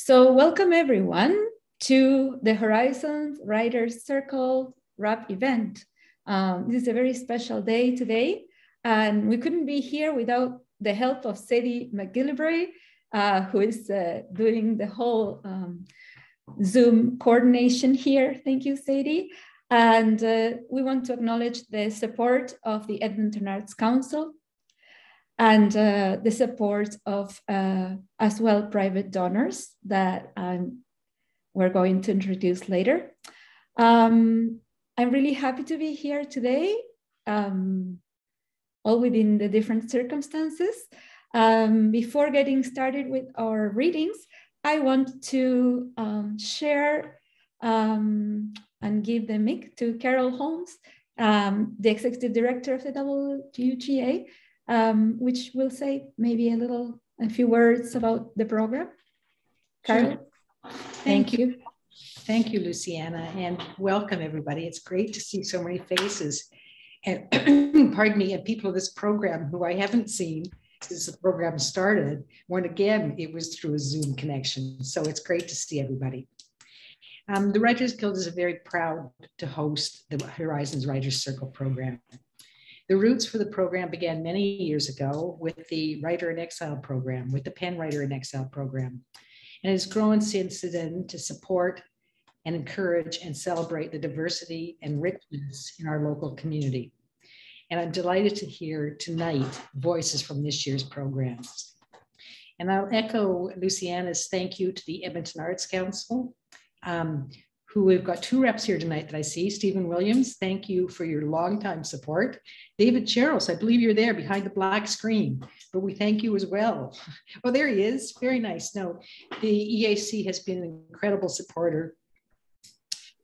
So welcome everyone to the Horizons Writers Circle Rap event. This is a very special day today, and we couldn't be here without the help of Sadie McGillivray, who is doing the whole Zoom coordination here. Thank you, Sadie. And we want to acknowledge the support of the Edmonton Arts Council and the support of as well private donors that we're going to introduce later. I'm really happy to be here today, all within the different circumstances. Before getting started with our readings, I want to share and give the mic to Carol Holmes, the Executive Director of the WGA, which will say maybe a few words about the program. Carol? Sure. Thank you. Thank you, Luciana, and welcome everybody. It's great to see so many faces and pardon me, and people of this program who I haven't seen since the program started, when again, it was through a Zoom connection. So it's great to see everybody. The Writers Guild is very proud to host the Horizons Writers Circle program. The roots for the program began many years ago with the Writer in Exile program, with the Pen Writer in Exile program, and has grown since then to support and encourage and celebrate the diversity and richness in our local community. And I'm delighted to hear tonight voices from this year's program. And I'll echo Luciana's thank you to the Edmonton Arts Council, who we've got two reps here tonight that I see. Stephen Williams, thank you for your longtime support. David Cheryls, I believe you're there behind the black screen, but we thank you as well. Oh, there he is, very nice. No, the EAC has been an incredible supporter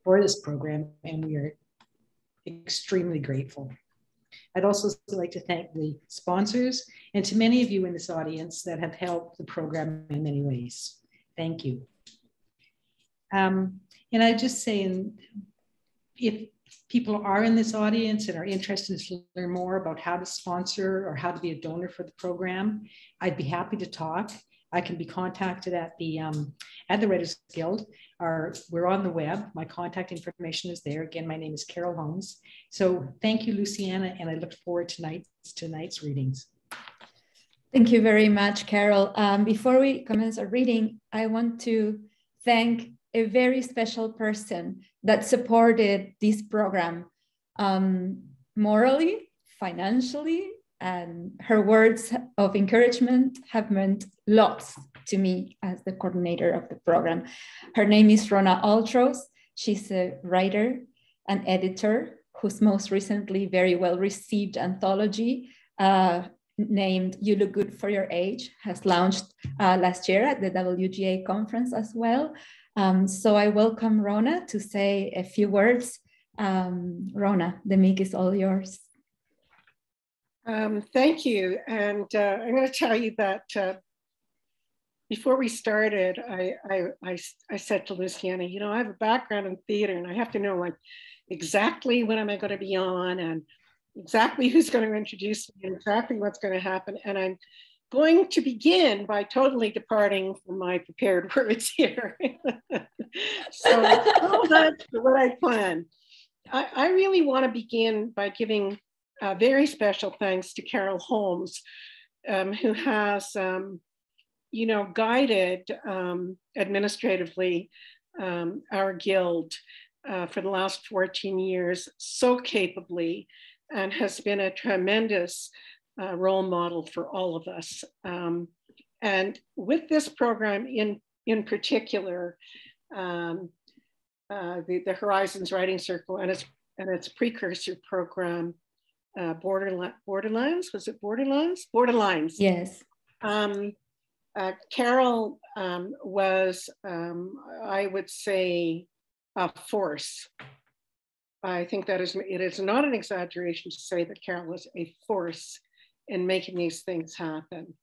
for this program, and we are extremely grateful. I'd also like to thank the sponsors and to many of you in this audience that have helped the program in many ways. Thank you. And I just say, if people are in this audience and are interested to learn more about how to sponsor or how to be a donor for the program, I'd be happy to talk. I can be contacted at the Writers Guild. We're on the web. My contact information is there. Again, my name is Carol Holmes. So thank you, Luciana, and I look forward to tonight's readings. Thank you very much, Carol. Before we commence our reading, I want to thank a very special person that supported this program morally, financially, and her words of encouragement have meant lots to me as the coordinator of the program. Her name is Rona Altros. She's a writer and editor whose most recently very well received anthology named You Look Good for Your Age has launched last year at the WGA conference as well. So I welcome Rona to say a few words. Rona, the mic is all yours. Thank you. And I'm going to tell you that before we started, I said to Luciana, you know, I have a background in theater and I have to know like exactly when am I going to be on and exactly who's going to introduce me and exactly what's going to happen. And I'm going to begin by totally departing from my prepared words here. So that's what I planned. I really want to begin by giving very special thanks to Carol Holmes, who has, you know, guided administratively our guild for the last 14 years so capably and has been a tremendous role model for all of us. And with this program in particular, the Horizons Writing Circle and its precursor program, Borderlands, was it Borderlands? Borderlines. Yes. Carol was, I would say, a force. I think that it is not an exaggeration to say that Carol was a force in making these things happen.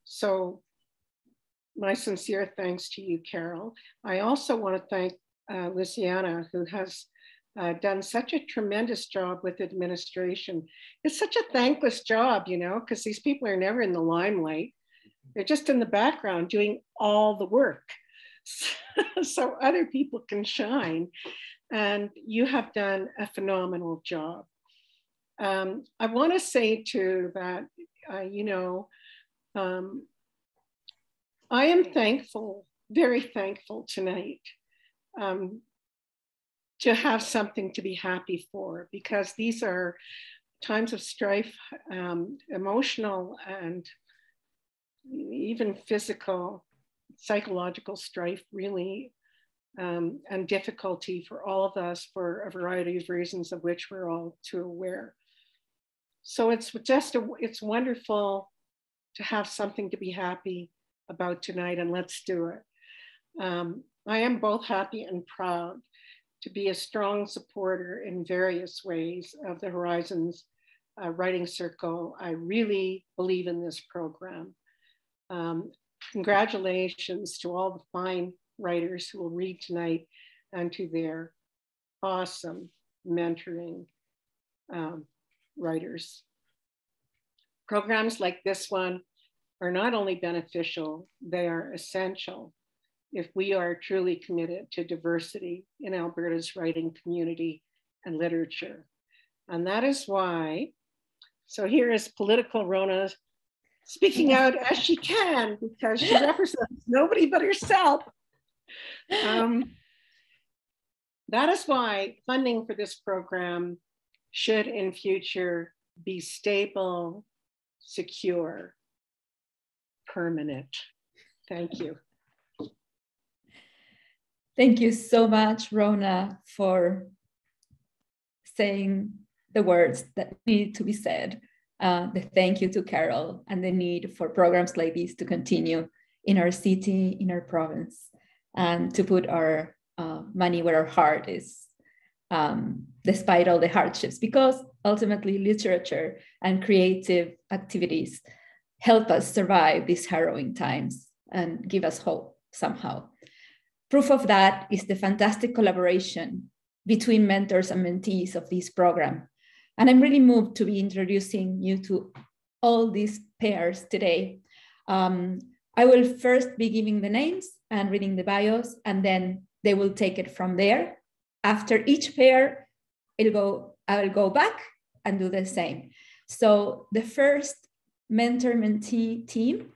So my sincere thanks to you, Carol. I also want to thank Luciana, who has done such a tremendous job with administration. It's such a thankless job, you know, because these people are never in the limelight. They're just in the background doing all the work so other people can shine. And you have done a phenomenal job. I want to say too that, I am thankful, very thankful tonight to have something to be happy for, because these are times of strife, emotional and even physical, psychological strife, really, and difficulty for all of us for a variety of reasons of which we're all too aware. So it's wonderful to have something to be happy about tonight, and let's do it. I am both happy and proud to be a strong supporter in various ways of the Horizons Writing Circle. I really believe in this program. Congratulations to all the fine writers who will read tonight and to their awesome mentoring writers. Programs like this one are not only beneficial, they are essential if we are truly committed to diversity in Alberta's writing community and literature. And that is why, so here is political Rona speaking out as she can, because she represents nobody but herself. That is why funding for this program should in future be stable, secure, permanent. Thank you. Thank you so much, Rona, for saying the words that need to be said. The thank you to Carol, and the need for programs like these to continue in our city, in our province, and to put our money where our heart is, despite all the hardships, because ultimately literature and creative activities help us survive these harrowing times and give us hope somehow. Proof of that is the fantastic collaboration between mentors and mentees of this program. And I'm really moved to be introducing you to all these pairs today. I will first be giving the names and reading the bios, and then they will take it from there. After each pair, I will go back and do the same. So the first mentor-mentee team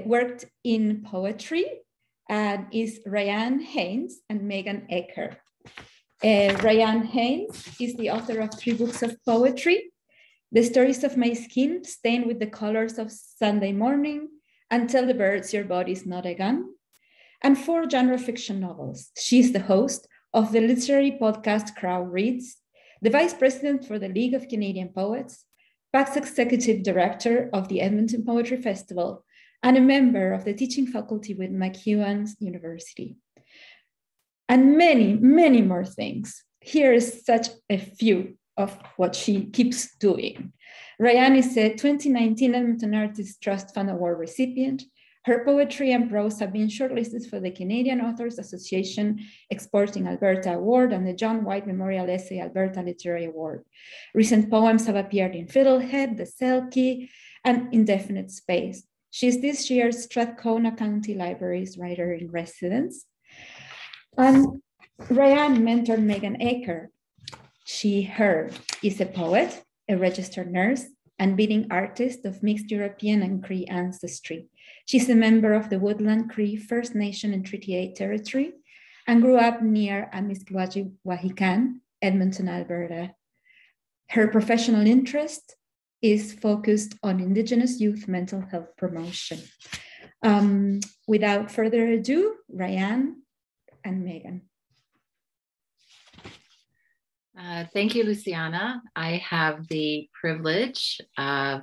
worked in poetry and is Rayanne Haynes and Meghan Eacker. Rayanne Haynes is the author of 3 books of poetry: The Stories of My Skin, Stained with the Colors of Sunday Morning, and Tell the Birds Your Body's Not a Gun, and 4 genre fiction novels. She's the host of the literary podcast Crowd Reads, the vice president for the League of Canadian Poets, past executive director of the Edmonton Poetry Festival, and a member of the teaching faculty with Mikhail University. And many, many more things. Here is such a few of what she keeps doing. Rayanne is a 2019 Edmonton Artist Trust Fund Award recipient. Her poetry and prose have been shortlisted for the Canadian Authors Association Exporting Alberta Award and the John White Memorial Essay Alberta Literary Award. Recent poems have appeared in Fiddlehead, The Selkie, and Indefinite Space. She is this year's Strathcona County Library's Writer in Residence. And Rayanne mentored Meghan Eacker. Her is a poet, a registered nurse, and beading artist of mixed European and Cree ancestry. She's a member of the Woodland Cree First Nation and Treaty 8 territory and grew up near Amisco, Edmonton, Alberta. Her professional interest is focused on Indigenous youth mental health promotion. Without further ado, Rayanne and Meghan. Thank you, Luciana. I have the privilege of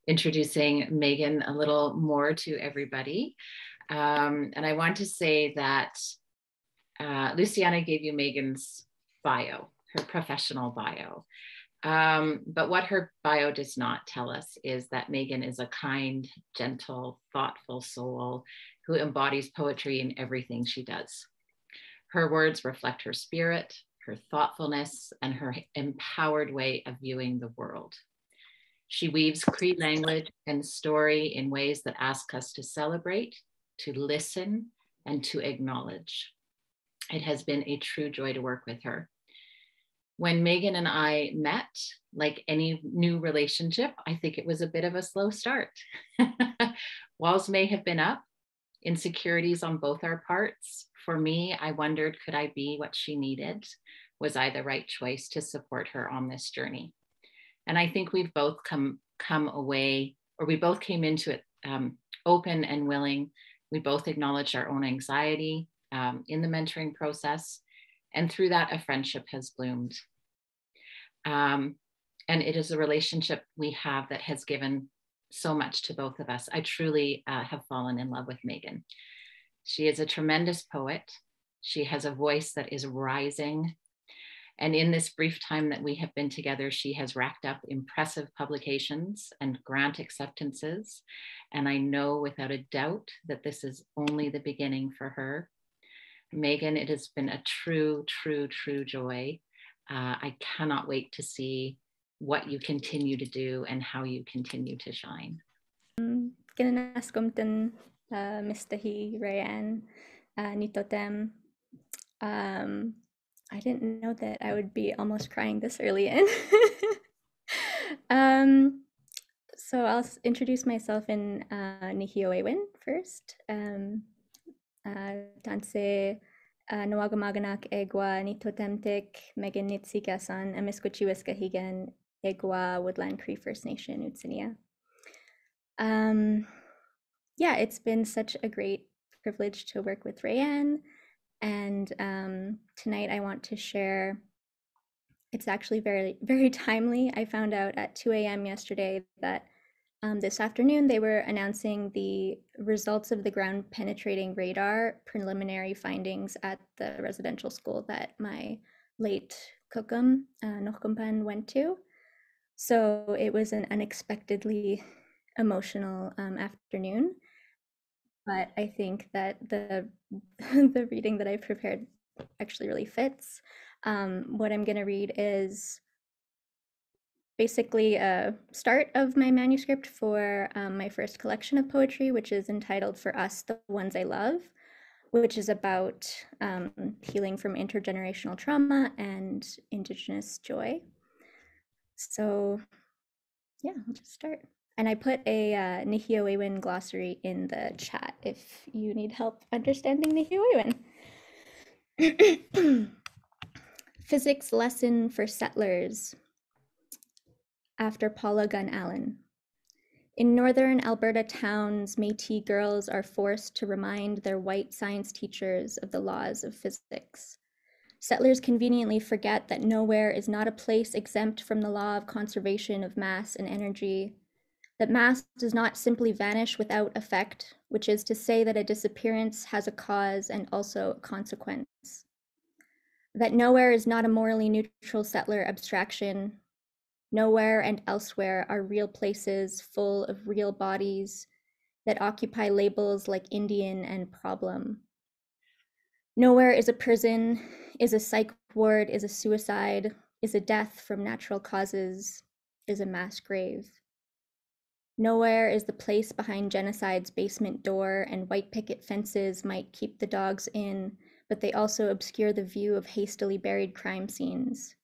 introducing Meghan a little more to everybody. And I want to say that Luciana gave you Meghan's bio, her professional bio. But what her bio does not tell us is that Meghan is a kind, gentle, thoughtful soul who embodies poetry in everything she does. Her words reflect her spirit, her thoughtfulness, and her empowered way of viewing the world. She weaves Cree language and story in ways that ask us to celebrate, to listen, and to acknowledge. It has been a true joy to work with her. When Meghan and I met, like any new relationship, I think it was a bit of a slow start. Walls may have been up, insecurities on both our parts. For me, I wondered, could I be what she needed? Was I the right choice to support her on this journey? And I think we've both come away, or we both came into it open and willing. We both acknowledged our own anxiety in the mentoring process. And through that, a friendship has bloomed. And it is a relationship we have that has given so much to both of us. I truly have fallen in love with Meghan. She is a tremendous poet. She has a voice that is rising. And in this brief time that we have been together, she has racked up impressive publications and grant acceptances. And I know without a doubt that this is only the beginning for her. Meghan, it has been a true, true, true joy. I cannot wait to see what you continue to do and how you continue to shine. Kinanaskumtan mistahi Rayanne nitotem. I didn't know that I would be almost crying this early in. So I'll introduce myself in Nihioewin first. Tanse Nawagamaгаnak Egwa Nitotemtik Meghan Nitsikasan Amisco Chiwiskahigan Egwa Woodland Cree First Nation Utsinia. Yeah, it's been such a great privilege to work with Rayanne. And tonight I want to share, it's actually very, very timely. I found out at 2 a.m. yesterday that this afternoon they were announcing the results of the ground penetrating radar preliminary findings at the residential school that my late Kukum Nokumpan went to. So it was an unexpectedly emotional afternoon. But I think that the reading that I prepared actually really fits. What I'm going to read is basically a start of my manuscript for my first collection of poetry, which is entitled For Us, the Ones I Love, which is about healing from intergenerational trauma and Indigenous joy. So yeah, I'll just start. And I put a Nihioewin glossary in the chat if you need help understanding Nihioewin. Physics lesson for settlers after Paula Gunn Allen. In northern Alberta towns, Métis girls are forced to remind their white science teachers of the laws of physics. Settlers conveniently forget that nowhere is not a place exempt from the law of conservation of mass and energy, that mass does not simply vanish without effect, which is to say that a disappearance has a cause and also a consequence. That nowhere is not a morally neutral settler abstraction. Nowhere and elsewhere are real places full of real bodies that occupy labels like Indian and problem. Nowhere is a prison, is a psych ward, is a suicide, is a death from natural causes, is a mass grave. Nowhere is the place behind genocide's basement door, and white picket fences might keep the dogs in, but they also obscure the view of hastily buried crime scenes.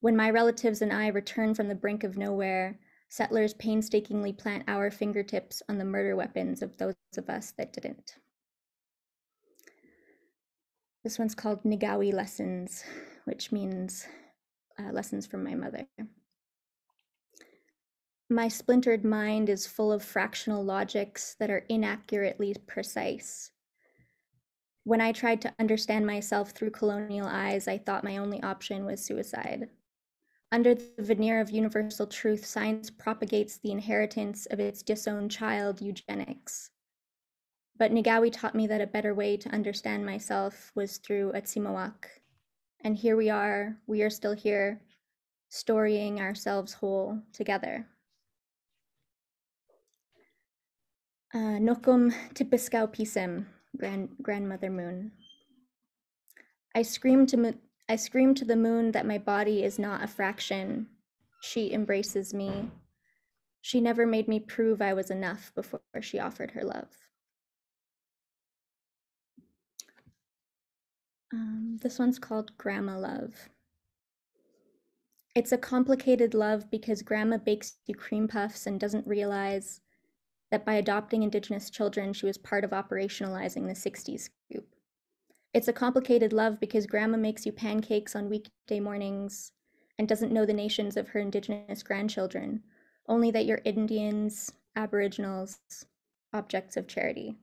When my relatives and I return from the brink of nowhere, settlers painstakingly plant our fingertips on the murder weapons of those of us that didn't. This one's called Nigawi Lessons, which means lessons from my mother. My splintered mind is full of fractional logics that are inaccurately precise. When I tried to understand myself through colonial eyes, I thought my only option was suicide. Under the veneer of universal truth, science propagates the inheritance of its disowned child, eugenics. But Nigawi taught me that a better way to understand myself was through Atsimawak. And here we are still here, storying ourselves whole together. Nokum tipiskau pisem, grandmother moon. I scream to the moon that my body is not a fraction. She embraces me. She never made me prove I was enough before she offered her love. This one's called Grandma Love. It's a complicated love because Grandma bakes you cream puffs and doesn't realize that by adopting Indigenous children, she was part of operationalizing the 60s scoop. It's a complicated love because Grandma makes you pancakes on weekday mornings and doesn't know the nations of her Indigenous grandchildren, only that you're Indians, Aboriginals, objects of charity.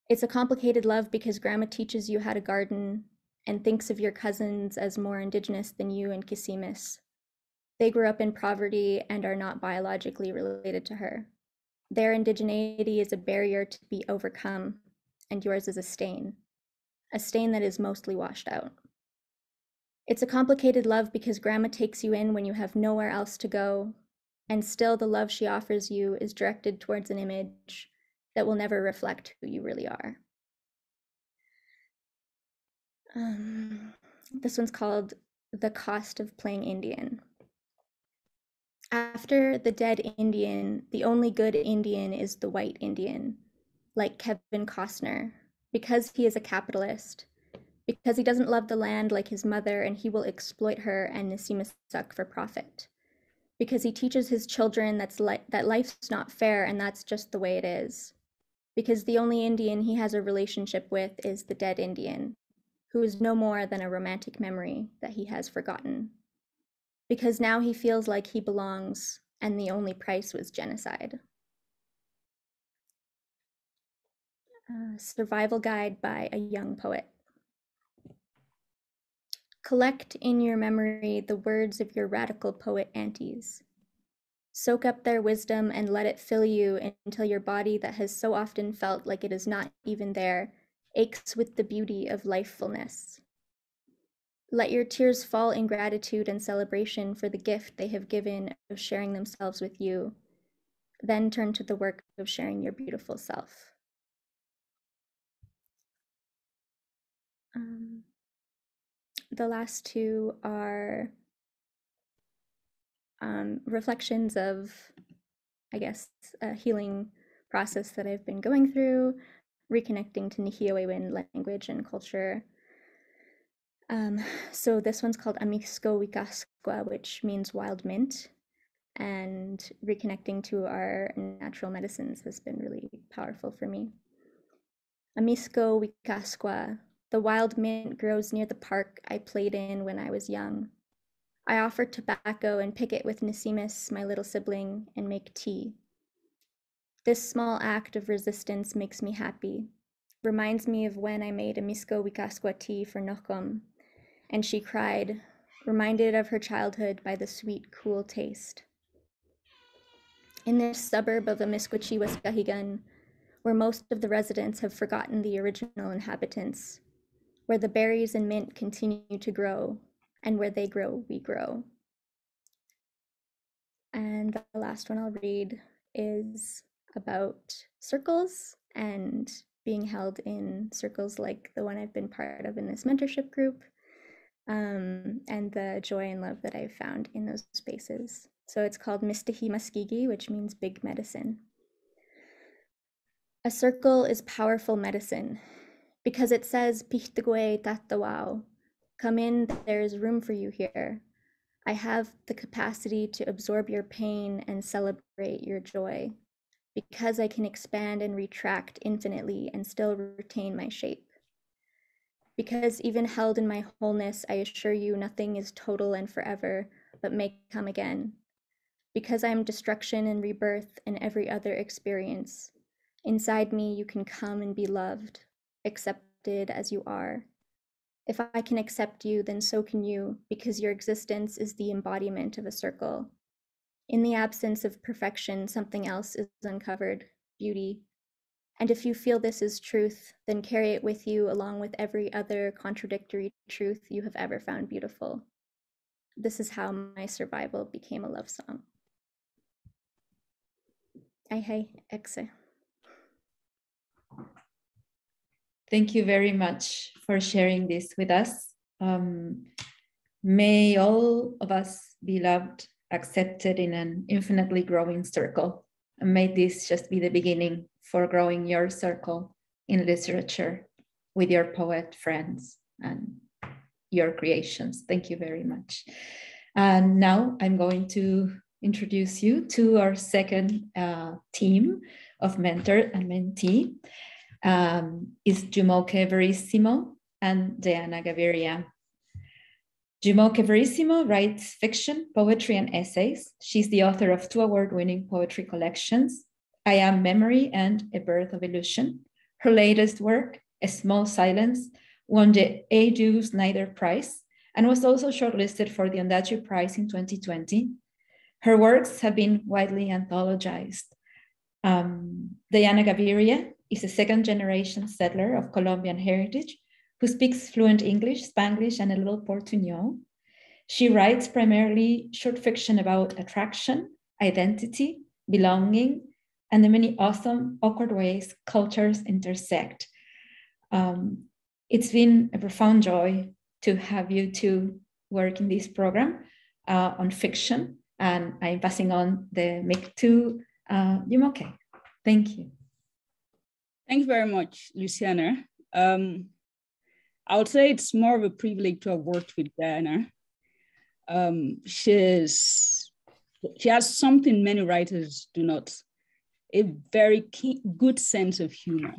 It's a complicated love because Grandma teaches you how to garden and thinks of your cousins as more Indigenous than you and Kisimis. They grew up in poverty and are not biologically related to her. Their indigeneity is a barrier to be overcome, and yours is a stain that is mostly washed out. It's a complicated love because Grandma takes you in when you have nowhere else to go, and still the love she offers you is directed towards an image that will never reflect who you really are. This one's called The Cost of Playing Indian. After the dead Indian, the only good Indian is the white Indian, like Kevin Costner, because he is a capitalist, because he doesn't love the land like his mother and he will exploit her and Nisimisuk for profit, because he teaches his children that life's not fair and that's just the way it is, because the only Indian he has a relationship with is the dead Indian, who is no more than a romantic memory that he has forgotten. Because now he feels like he belongs, and the only price was genocide. Survival Guide by a Young Poet. Collect in your memory the words of your radical poet aunties. Soak up their wisdom and let it fill you until your body that has so often felt like it is not even there aches with the beauty of lifefulness. Let your tears fall in gratitude and celebration for the gift they have given of sharing themselves with you. Then turn to the work of sharing your beautiful self. The last two are reflections of, I guess, a healing process that I've been going through, reconnecting to Nihiowewin language and culture. So this one's called Amisco Wikasqua, which means wild mint, and reconnecting to our natural medicines has been really powerful for me. Amisco Wikasqua, the wild mint grows near the park I played in when I was young. I offer tobacco and pick it with Nisimis, my little sibling, and make tea. This small act of resistance makes me happy, reminds me of when I made Amisco Wikasqua tea for Nokom, and she cried, reminded of her childhood by the sweet, cool taste. In this suburb of Amisquachiwaskahigan, where most of the residents have forgotten the original inhabitants, where the berries and mint continue to grow, and where they grow, we grow. And the last one I'll read is about circles and being held in circles like the one I've been part of in this mentorship group, and the joy and love that I've found in those spaces. So it's called Mistahi Maskigi, which means big medicine. A circle is powerful medicine because it says, Pihtagwe tatawao, come in, there is room for you here. I have the capacity to absorb your pain and celebrate your joy because I can expand and retract infinitely and still retain my shape. Because even held in my wholeness, I assure you nothing is total and forever, but may come again. Because I am destruction and rebirth in every other experience, inside me you can come and be loved, accepted as you are. If I can accept you, then so can you, because your existence is the embodiment of a circle. In the absence of perfection, something else is uncovered, beauty. And if you feel this is truth, then carry it with you along with every other contradictory truth you have ever found beautiful. This is how my survival became a love song. Ai exe. Thank you very much for sharing this with us. May all of us be loved accepted in an infinitely growing circle. And may this just be the beginning for growing your circle in literature with your poet friends and your creations. Thank you very much. And now I'm going to introduce you to our second team of mentor and mentee. Is Jumoke Verissimo and Diana Gaviria. Jumoke Verissimo writes fiction, poetry, and essays. She's the author of 2 award-winning poetry collections, I Am Memory and A Birth of Illusion. Her latest work, A Small Silence, won the A.J. Snyder Prize and was also shortlisted for the Ondaatje Prize in 2020. Her works have been widely anthologized. Diana Gaviria is a second-generation settler of Colombian heritage who speaks fluent English, Spanglish, and a little Portuñol. She writes primarily short fiction about attraction, identity, belonging, and the many awesome, awkward ways cultures intersect. It's been a profound joy to have you two work in this program on fiction, and I'm passing on the mic to Jumoke. Thank you. Thank you very much, Luciana. I would say it's more of a privilege to have worked with Diana. She has something many writers do not, a very good sense of humor.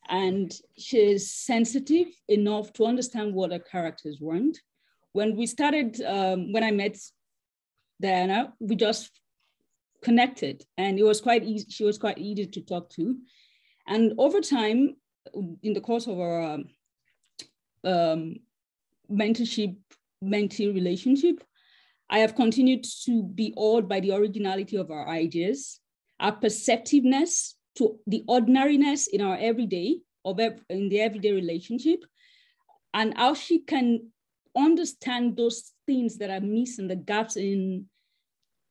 And she's sensitive enough to understand what her characters want. When we started, when I met Diana, we just connected and it was quite easy. She was quite easy to talk to. And over time, in the course of our mentorship-mentee relationship, I have continued to be awed by the originality of our ideas, our perceptiveness to the ordinariness in our everyday, in the everyday relationship, and how she can understand those things that are missing, the gaps in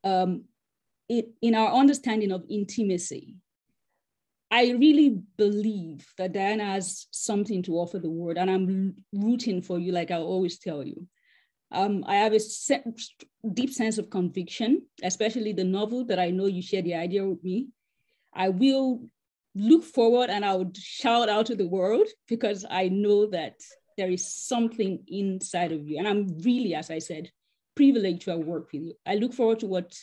our understanding of intimacy. I really believe that Diana has something to offer the world, and I'm rooting for you, like I always tell you. I have a deep sense of conviction, especially the novel that I know you share the idea with me. I will look forward and I would shout out to the world because I know that there is something inside of you. And I'm really, as I said, privileged to have worked with you. I look forward to what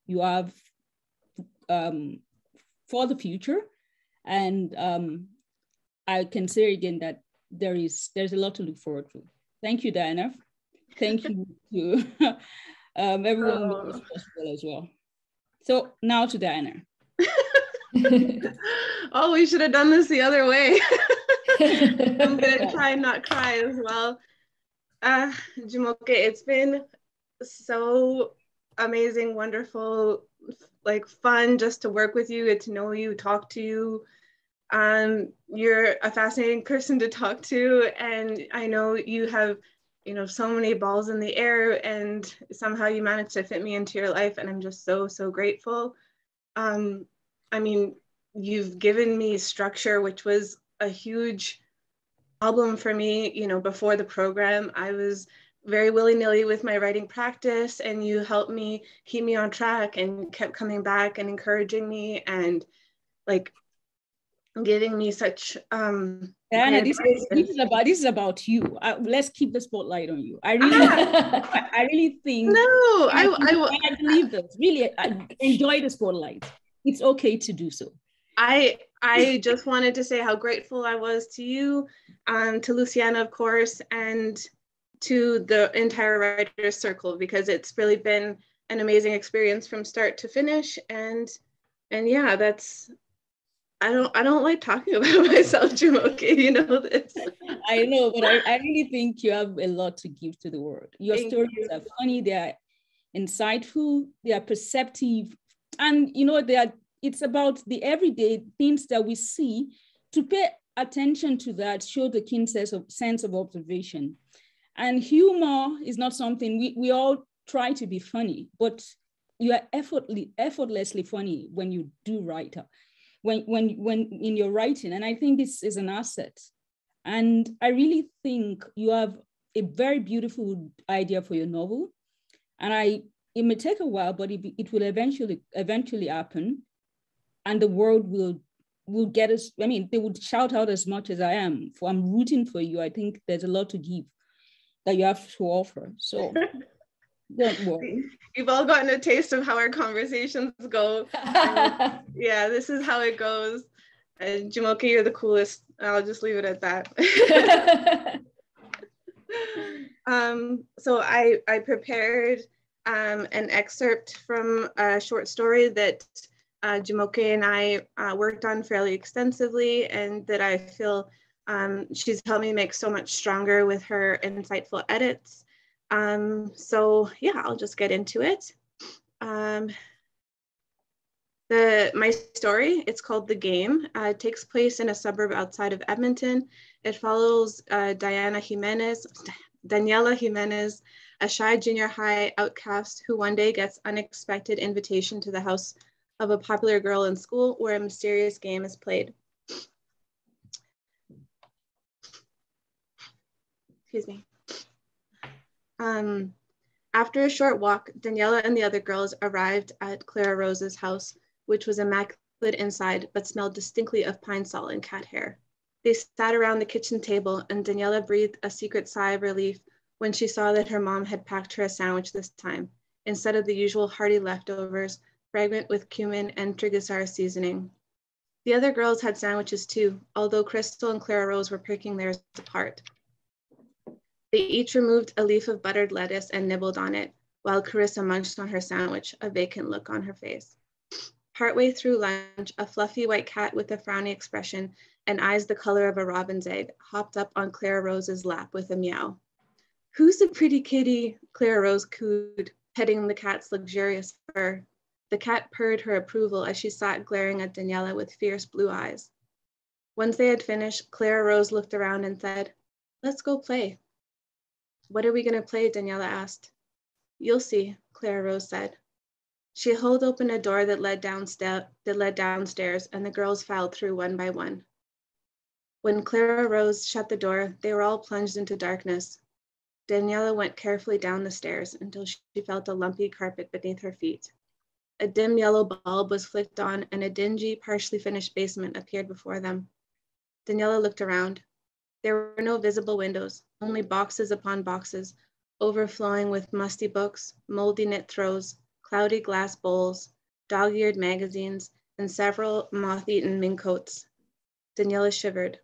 you have for the future. And I can say again that there's a lot to look forward to. Thank you, Diana. Thank you to everyone who was possible as well. So now to Diana. Oh, we should have done this the other way. I'm gonna try and not cry as well. Jumoke, it's been so amazing, wonderful, like fun just to work with you, get to know you, talk to you. You're a fascinating person to talk to, and I know you have, so many balls in the air, and somehow you managed to fit me into your life, and I'm just so, so grateful. I mean, you've given me structure, which was a huge problem for me, before the program. I was very willy-nilly with my writing practice, and you helped me keep me on track and kept coming back and encouraging me and like giving me such Diana, this is about you. Let's keep the spotlight on you. I really think I believe this. Really, I enjoy the spotlight. It's okay to do so. I just wanted to say how grateful I was to you, to Luciana, of course, and to the entire writers circle, because it's really been an amazing experience from start to finish. And yeah, I don't like talking about myself, Jumoke, you know this. I know, but I really think you have a lot to give to the world. Your stories are funny, they are insightful, they are perceptive, and it's about the everyday things that we see. To pay attention to that, show the keen sense of observation. And humor is not something, we all try to be funny, but you are effortlessly funny when you do write. When in your writing, and I think this is an asset. And I really think you have a very beautiful idea for your novel. And I it may take a while, but it will eventually happen. And the world will get us. I mean, they would shout out as much as I'm rooting for you. I think there's a lot to give that you have to offer. So don't worry. You've all gotten a taste of how our conversations go. Yeah, this is how it goes. Jumoke, you're the coolest. I'll just leave it at that. So I prepared an excerpt from a short story that Jumoke and I worked on fairly extensively, and that I feel she's helped me make so much stronger with her insightful edits. So yeah, I'll just get into it. My story, it's called The Game. It takes place in a suburb outside of Edmonton. It follows Daniela Jimenez, a shy junior high outcast who one day gets unexpected invitation to the house of a popular girl in school where a mysterious game is played. Excuse me. After a short walk, Daniela and the other girls arrived at Clara Rose's house, which was immaculate inside, but smelled distinctly of pine sol and cat hair. They sat around the kitchen table, and Daniela breathed a secret sigh of relief when she saw that her mom had packed her a sandwich this time, instead of the usual hearty leftovers, fragrant with cumin and trigasar seasoning. The other girls had sandwiches too, although Crystal and Clara Rose were picking theirs apart. They each removed a leaf of buttered lettuce and nibbled on it, while Carissa munched on her sandwich, a vacant look on her face. Partway through lunch, a fluffy white cat with a frowny expression and eyes the color of a robin's egg hopped up on Clara Rose's lap with a meow. "Who's the pretty kitty?" Clara Rose cooed, petting the cat's luxurious fur. The cat purred her approval as she sat glaring at Daniela with fierce blue eyes. Once they had finished, Clara Rose looked around and said, "Let's go play." "What are we going to play?" Daniela asked. "You'll see," Clara Rose said. She held open a door that led downstairs, and the girls filed through one by one. When Clara Rose shut the door, they were all plunged into darkness. Daniela went carefully down the stairs until she felt a lumpy carpet beneath her feet. A dim yellow bulb was flicked on, and a dingy, partially finished basement appeared before them. Daniela looked around. There were no visible windows, only boxes upon boxes, overflowing with musty books, moldy knit throws, cloudy glass bowls, dog-eared magazines, and several moth-eaten mink coats. Daniela shivered.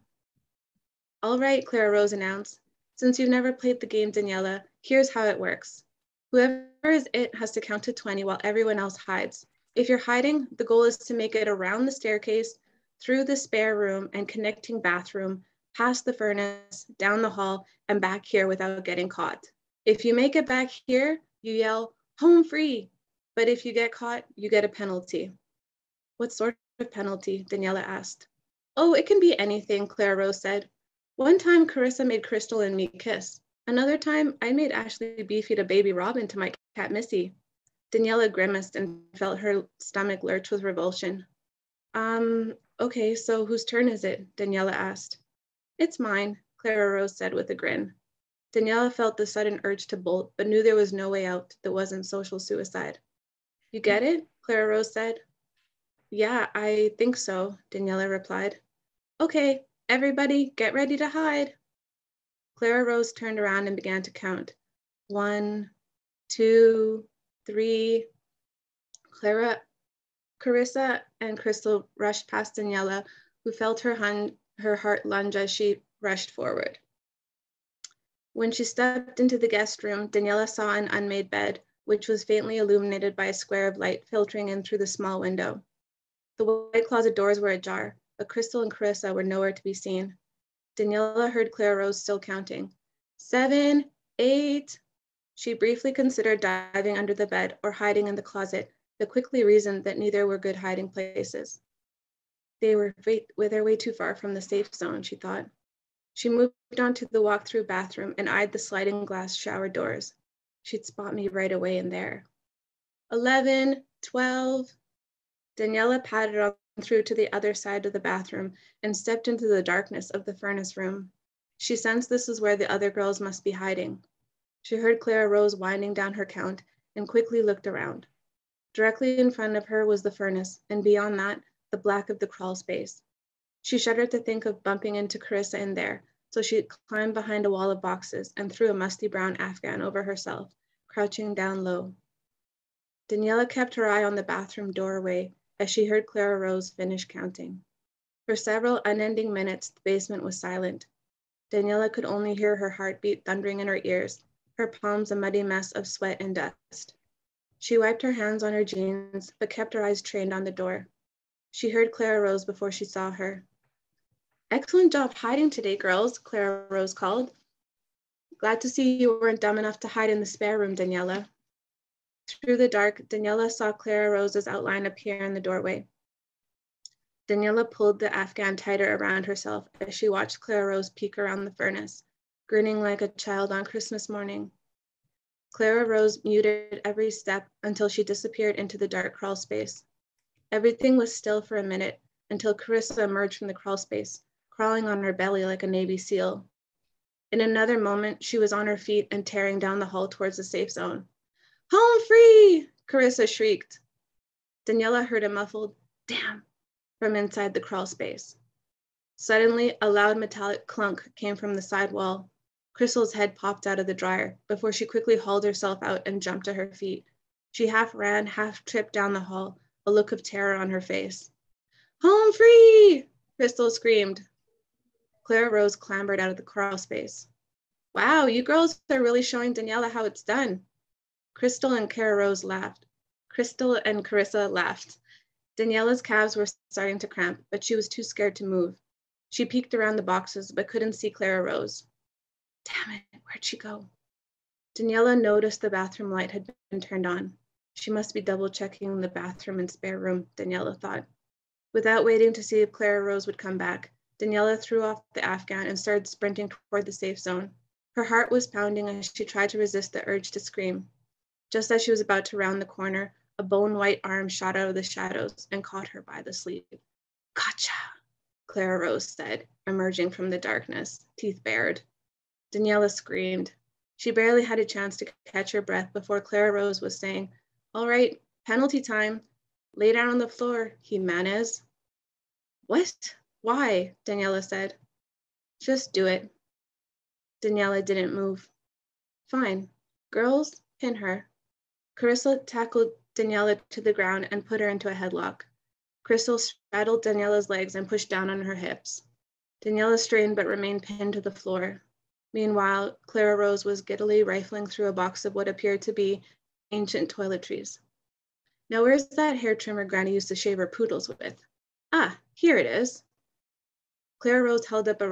"All right," Clara Rose announced. "Since you've never played the game, Daniela, here's how it works. Whoever is it has to count to 20 while everyone else hides. If you're hiding, the goal is to make it around the staircase, through the spare room and connecting bathroom, past the furnace, down the hall, and back here without getting caught. If you make it back here, you yell, 'Home free!' But if you get caught, you get a penalty." "What sort of penalty?" Daniela asked. "Oh, it can be anything," Clara Rose said. "One time, Carissa made Crystal and me kiss. Another time, I made Ashley beefeat a baby robin to my cat Missy." Daniela grimaced and felt her stomach lurch with revulsion. Okay, so whose turn is it?" Daniela asked. "It's mine," Clara Rose said with a grin. Daniela felt the sudden urge to bolt, but knew there was no way out that wasn't social suicide. "You get it?" Clara Rose said. "Yeah, I think so," Daniela replied. "Okay, everybody get ready to hide." Clara Rose turned around and began to count. 1, 2, 3. Carissa and Crystal rushed past Daniela, who felt her heart lunge as she rushed forward. When she stepped into the guest room, Daniela saw an unmade bed, which was faintly illuminated by a square of light filtering in through the small window. The white closet doors were ajar, but Crystal and Carissa were nowhere to be seen. Daniela heard Clara Rose still counting. 7, 8. She briefly considered diving under the bed or hiding in the closet, but quickly reasoned that neither were good hiding places. They're way too far from the safe zone, she thought. She moved on to the walk-through bathroom and eyed the sliding glass shower doors. She'd spot me right away in there. 11, 12. Daniela padded on through to the other side of the bathroom and stepped into the darkness of the furnace room. She sensed this is where the other girls must be hiding. She heard Clara Rose winding down her count and quickly looked around. Directly in front of her was the furnace, and beyond that, the black of the crawl space. She shuddered to think of bumping into Carissa in there, so she climbed behind a wall of boxes and threw a musty brown Afghan over herself, crouching down low. Daniela kept her eye on the bathroom doorway as she heard Clara Rose finish counting. For several unending minutes, the basement was silent. Daniela could only hear her heartbeat thundering in her ears, her palms a muddy mess of sweat and dust. She wiped her hands on her jeans, but kept her eyes trained on the door. She heard Clara Rose before she saw her. "Excellent job hiding today, girls," Clara Rose called. "Glad to see you weren't dumb enough to hide in the spare room, Daniela." Through the dark, Daniela saw Clara Rose's outline appear in the doorway. Daniela pulled the Afghan tighter around herself as she watched Clara Rose peek around the furnace, grinning like a child on Christmas morning. Clara Rose muted every step until she disappeared into the dark crawl space. Everything was still for a minute until Carissa emerged from the crawl space, crawling on her belly like a Navy SEAL. In another moment, she was on her feet and tearing down the hall towards the safe zone. "Home free!" Carissa shrieked. Daniela heard a muffled, "Damn," from inside the crawl space. Suddenly, a loud metallic clunk came from the side wall. Crystal's head popped out of the dryer before she quickly hauled herself out and jumped to her feet. She half ran, half tripped down the hall, a look of terror on her face. "Home free!" Crystal screamed. Clara Rose clambered out of the crawl space. "Wow, you girls are really showing Daniela how it's done." Crystal and Carissa laughed. Daniela's calves were starting to cramp, but she was too scared to move. She peeked around the boxes, but couldn't see Clara Rose. Damn it, where'd she go? Daniela noticed the bathroom light had been turned on. She must be double-checking the bathroom and spare room, Daniela thought. Without waiting to see if Clara Rose would come back, Daniela threw off the Afghan and started sprinting toward the safe zone. Her heart was pounding as she tried to resist the urge to scream. Just as she was about to round the corner, a bone-white arm shot out of the shadows and caught her by the sleeve. "Gotcha," Clara Rose said, emerging from the darkness, teeth bared. Daniela screamed. She barely had a chance to catch her breath before Clara Rose was saying, "All right, penalty time. Lay down on the floor, Jimenez." "What? Why?" Daniela said. "Just do it." Daniela didn't move. "Fine. Girls, pin her." Carissa tackled Daniela to the ground and put her into a headlock. Crystal straddled Daniela's legs and pushed down on her hips. Daniela strained but remained pinned to the floor. Meanwhile, Clara Rose was giddily rifling through a box of what appeared to be ancient toiletries. "Now where's that hair trimmer Granny used to shave her poodles with? Ah, here it is." Clara Rose held up a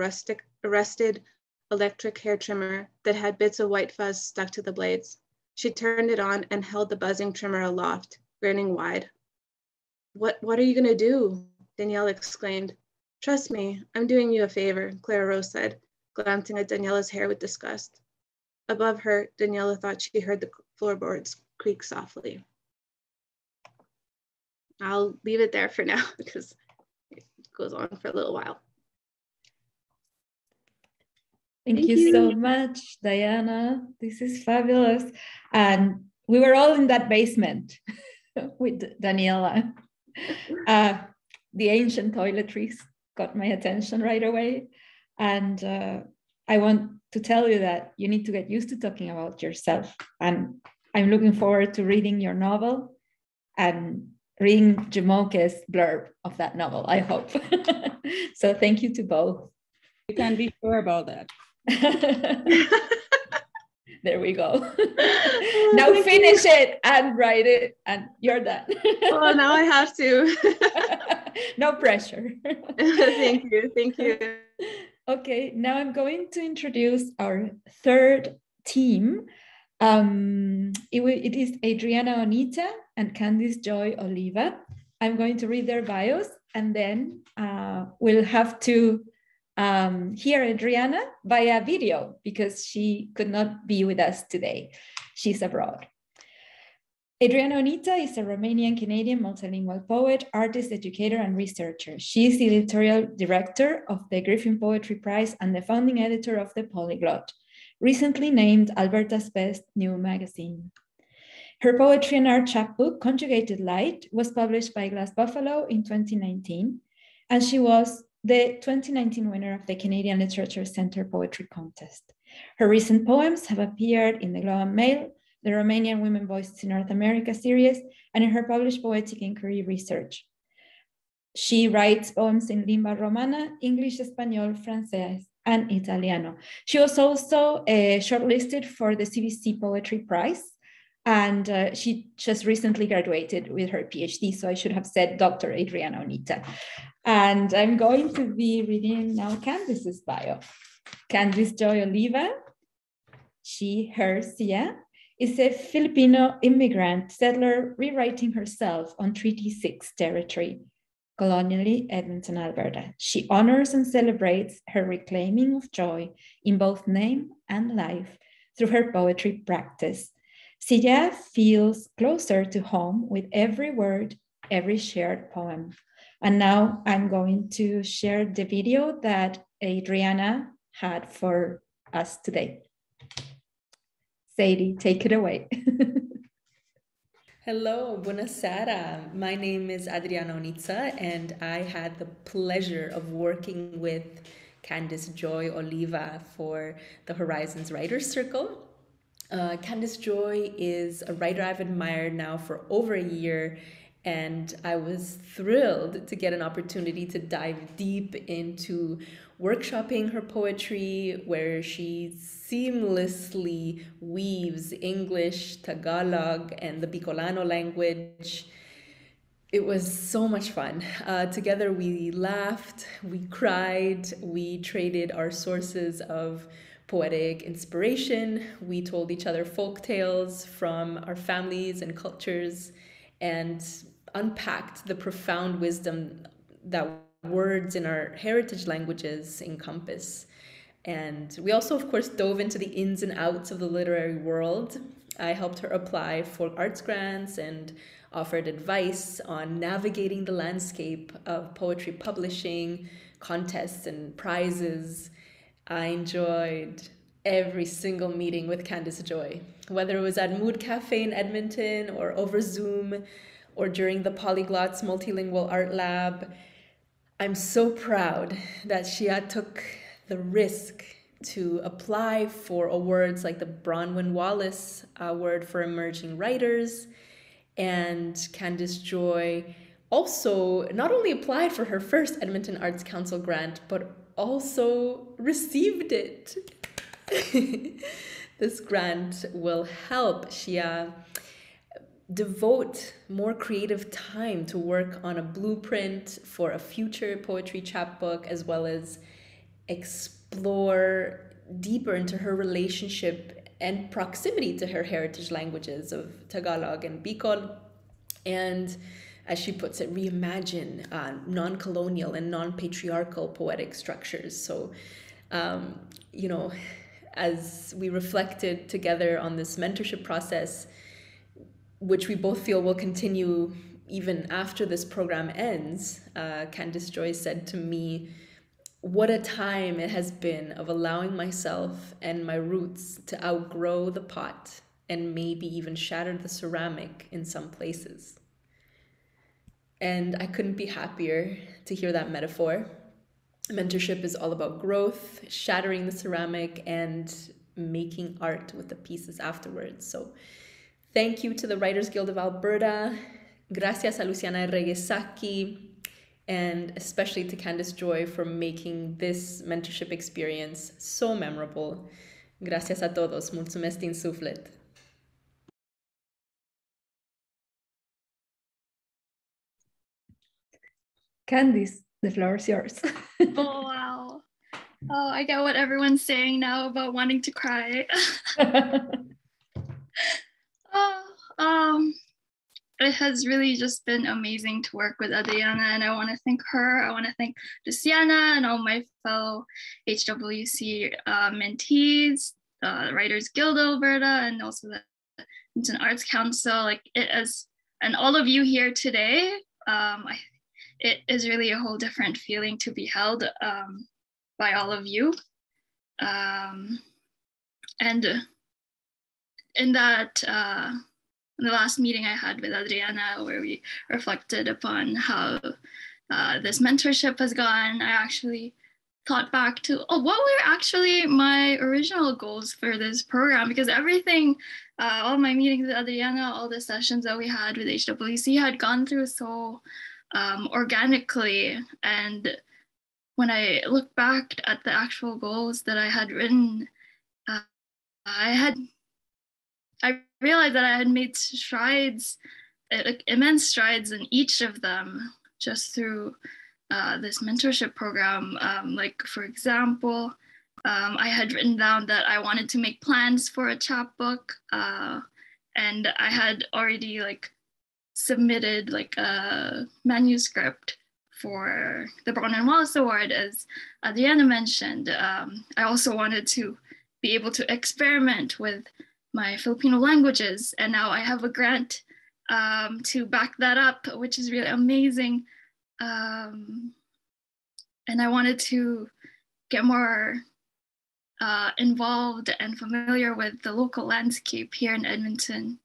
rusted electric hair trimmer that had bits of white fuzz stuck to the blades. She turned it on and held the buzzing trimmer aloft, grinning wide. What are you gonna do?" Daniela exclaimed. "Trust me, I'm doing you a favor," Clara Rose said, glancing at Daniela's hair with disgust. Above her, Daniela thought she heard the floorboards creak softly. I'll leave it there for now because it goes on for a little while. Thank you so much, Diana. This is fabulous. And we were all in that basement with Daniela. The ancient toiletries got my attention right away. And I want to tell you that you need to get used to talking about yourself. And I'm looking forward to reading your novel and reading Jumoke's blurb of that novel, I hope. So thank you to both. You can be sure about that. There we go. Now finish it and write it and you're done. Well, now I have to. No pressure. Thank you. Okay, now I'm going to introduce our third team. It is Adriana Onita and Candice Joy Oliva. I'm going to read their bios and then we'll have to hear Adriana via video because she could not be with us today. She's abroad. Adriana Onita is a Romanian-Canadian multilingual poet, artist, educator, and researcher. She is the editorial director of the Griffin Poetry Prize and the founding editor of The Polyglot, recently named Alberta's Best New Magazine. Her poetry and art chapbook, Conjugated Light, was published by Glass Buffalo in 2019, and she was the 2019 winner of the Canadian Literature Centre Poetry Contest. Her recent poems have appeared in the Globe and Mail, the Romanian Women Voices in North America series, and in her published Poetic Inquiry Research. She writes poems in lingua romana, English, Espanol, Francés, and Italiano. She was also shortlisted for the CBC Poetry Prize, and she just recently graduated with her PhD, so I should have said Dr. Adriana Onita. And I'm going to be reading now Candice's bio. Candice Joy Oliva, she, her, Sia, is a Filipino immigrant settler rewriting herself on Treaty 6 territory, colonially Edmonton, Alberta. She honors and celebrates her reclaiming of joy in both name and life through her poetry practice. Sia feels closer to home with every word, every shared poem. And now I'm going to share the video that Adriana had for us today. Sadie, take it away. Hello, buonasera. My name is Adriana Onita, and I had the pleasure of working with Candice Joy Oliva for the Horizons Writers Circle. Candice Joy is a writer I've admired now for over a year, and I was thrilled to get an opportunity to dive deep into workshopping her poetry, where she seamlessly weaves English, Tagalog, and the Bicolano language. It was so much fun. Together we laughed, we cried, we traded our sources of poetic inspiration. We told each other folk tales from our families and cultures, and unpacked the profound wisdom that words in our heritage languages encompass. And we also, of course, dove into the ins and outs of the literary world. I helped her apply for arts grants and offered advice on navigating the landscape of poetry publishing, contests, and prizes. I enjoyed every single meeting with Candice Joy, whether it was at Mood Cafe in Edmonton or over Zoom or during the Polyglot's Multilingual Art Lab. I'm so proud that she took the risk to apply for awards like the Bronwyn Wallace Award for Emerging Writers. And Candice Joy also not only applied for her first Edmonton Arts Council grant, but also received it. This grant will help Shia devote more creative time to work on a blueprint for a future poetry chapbook, as well as explore deeper into her relationship and proximity to her heritage languages of Tagalog and Bicol, and, as she puts it, reimagine non-colonial and non-patriarchal poetic structures. So, as we reflected together on this mentorship process, which we both feel will continue even after this program ends, Candice Joy said to me, "What a time it has been of allowing myself and my roots to outgrow the pot and maybe even shatter the ceramic in some places." And I couldn't be happier to hear that metaphor. Mentorship is all about growth, shattering the ceramic, and making art with the pieces afterwards. So thank you to the Writers Guild of Alberta, gracias a Luciana Regesaki, and especially to Candice Joy for making this mentorship experience so memorable. Gracias a todos. Mulțumesc din suflet. Candice, the floor is yours. Oh, wow. Oh, I get what everyone's saying now about wanting to cry. It has really just been amazing to work with Adriana, and I want to thank her. I want to thank Luciana and all my fellow HWC mentees, the Writers Guild Alberta, and also the Edmonton Arts Council. Like it is, and all of you here today. It is really a whole different feeling to be held by all of you, and in that the last meeting I had with Adriana, where we reflected upon how this mentorship has gone, I actually thought back to, what were actually my original goals for this program? Because everything, all my meetings with Adriana, all the sessions that we had with HWC had gone through so organically. And when I look back at the actual goals that I had written, I realized that I had made strides, immense strides in each of them just through this mentorship program. Like, for example, I had written down that I wanted to make plans for a chapbook, and I had already submitted a manuscript for the Brown and Wallace Award, as Adriana mentioned. I also wanted to be able to experiment with my Filipino languages, and now I have a grant to back that up, which is really amazing. And I wanted to get more involved and familiar with the local landscape here in Edmonton,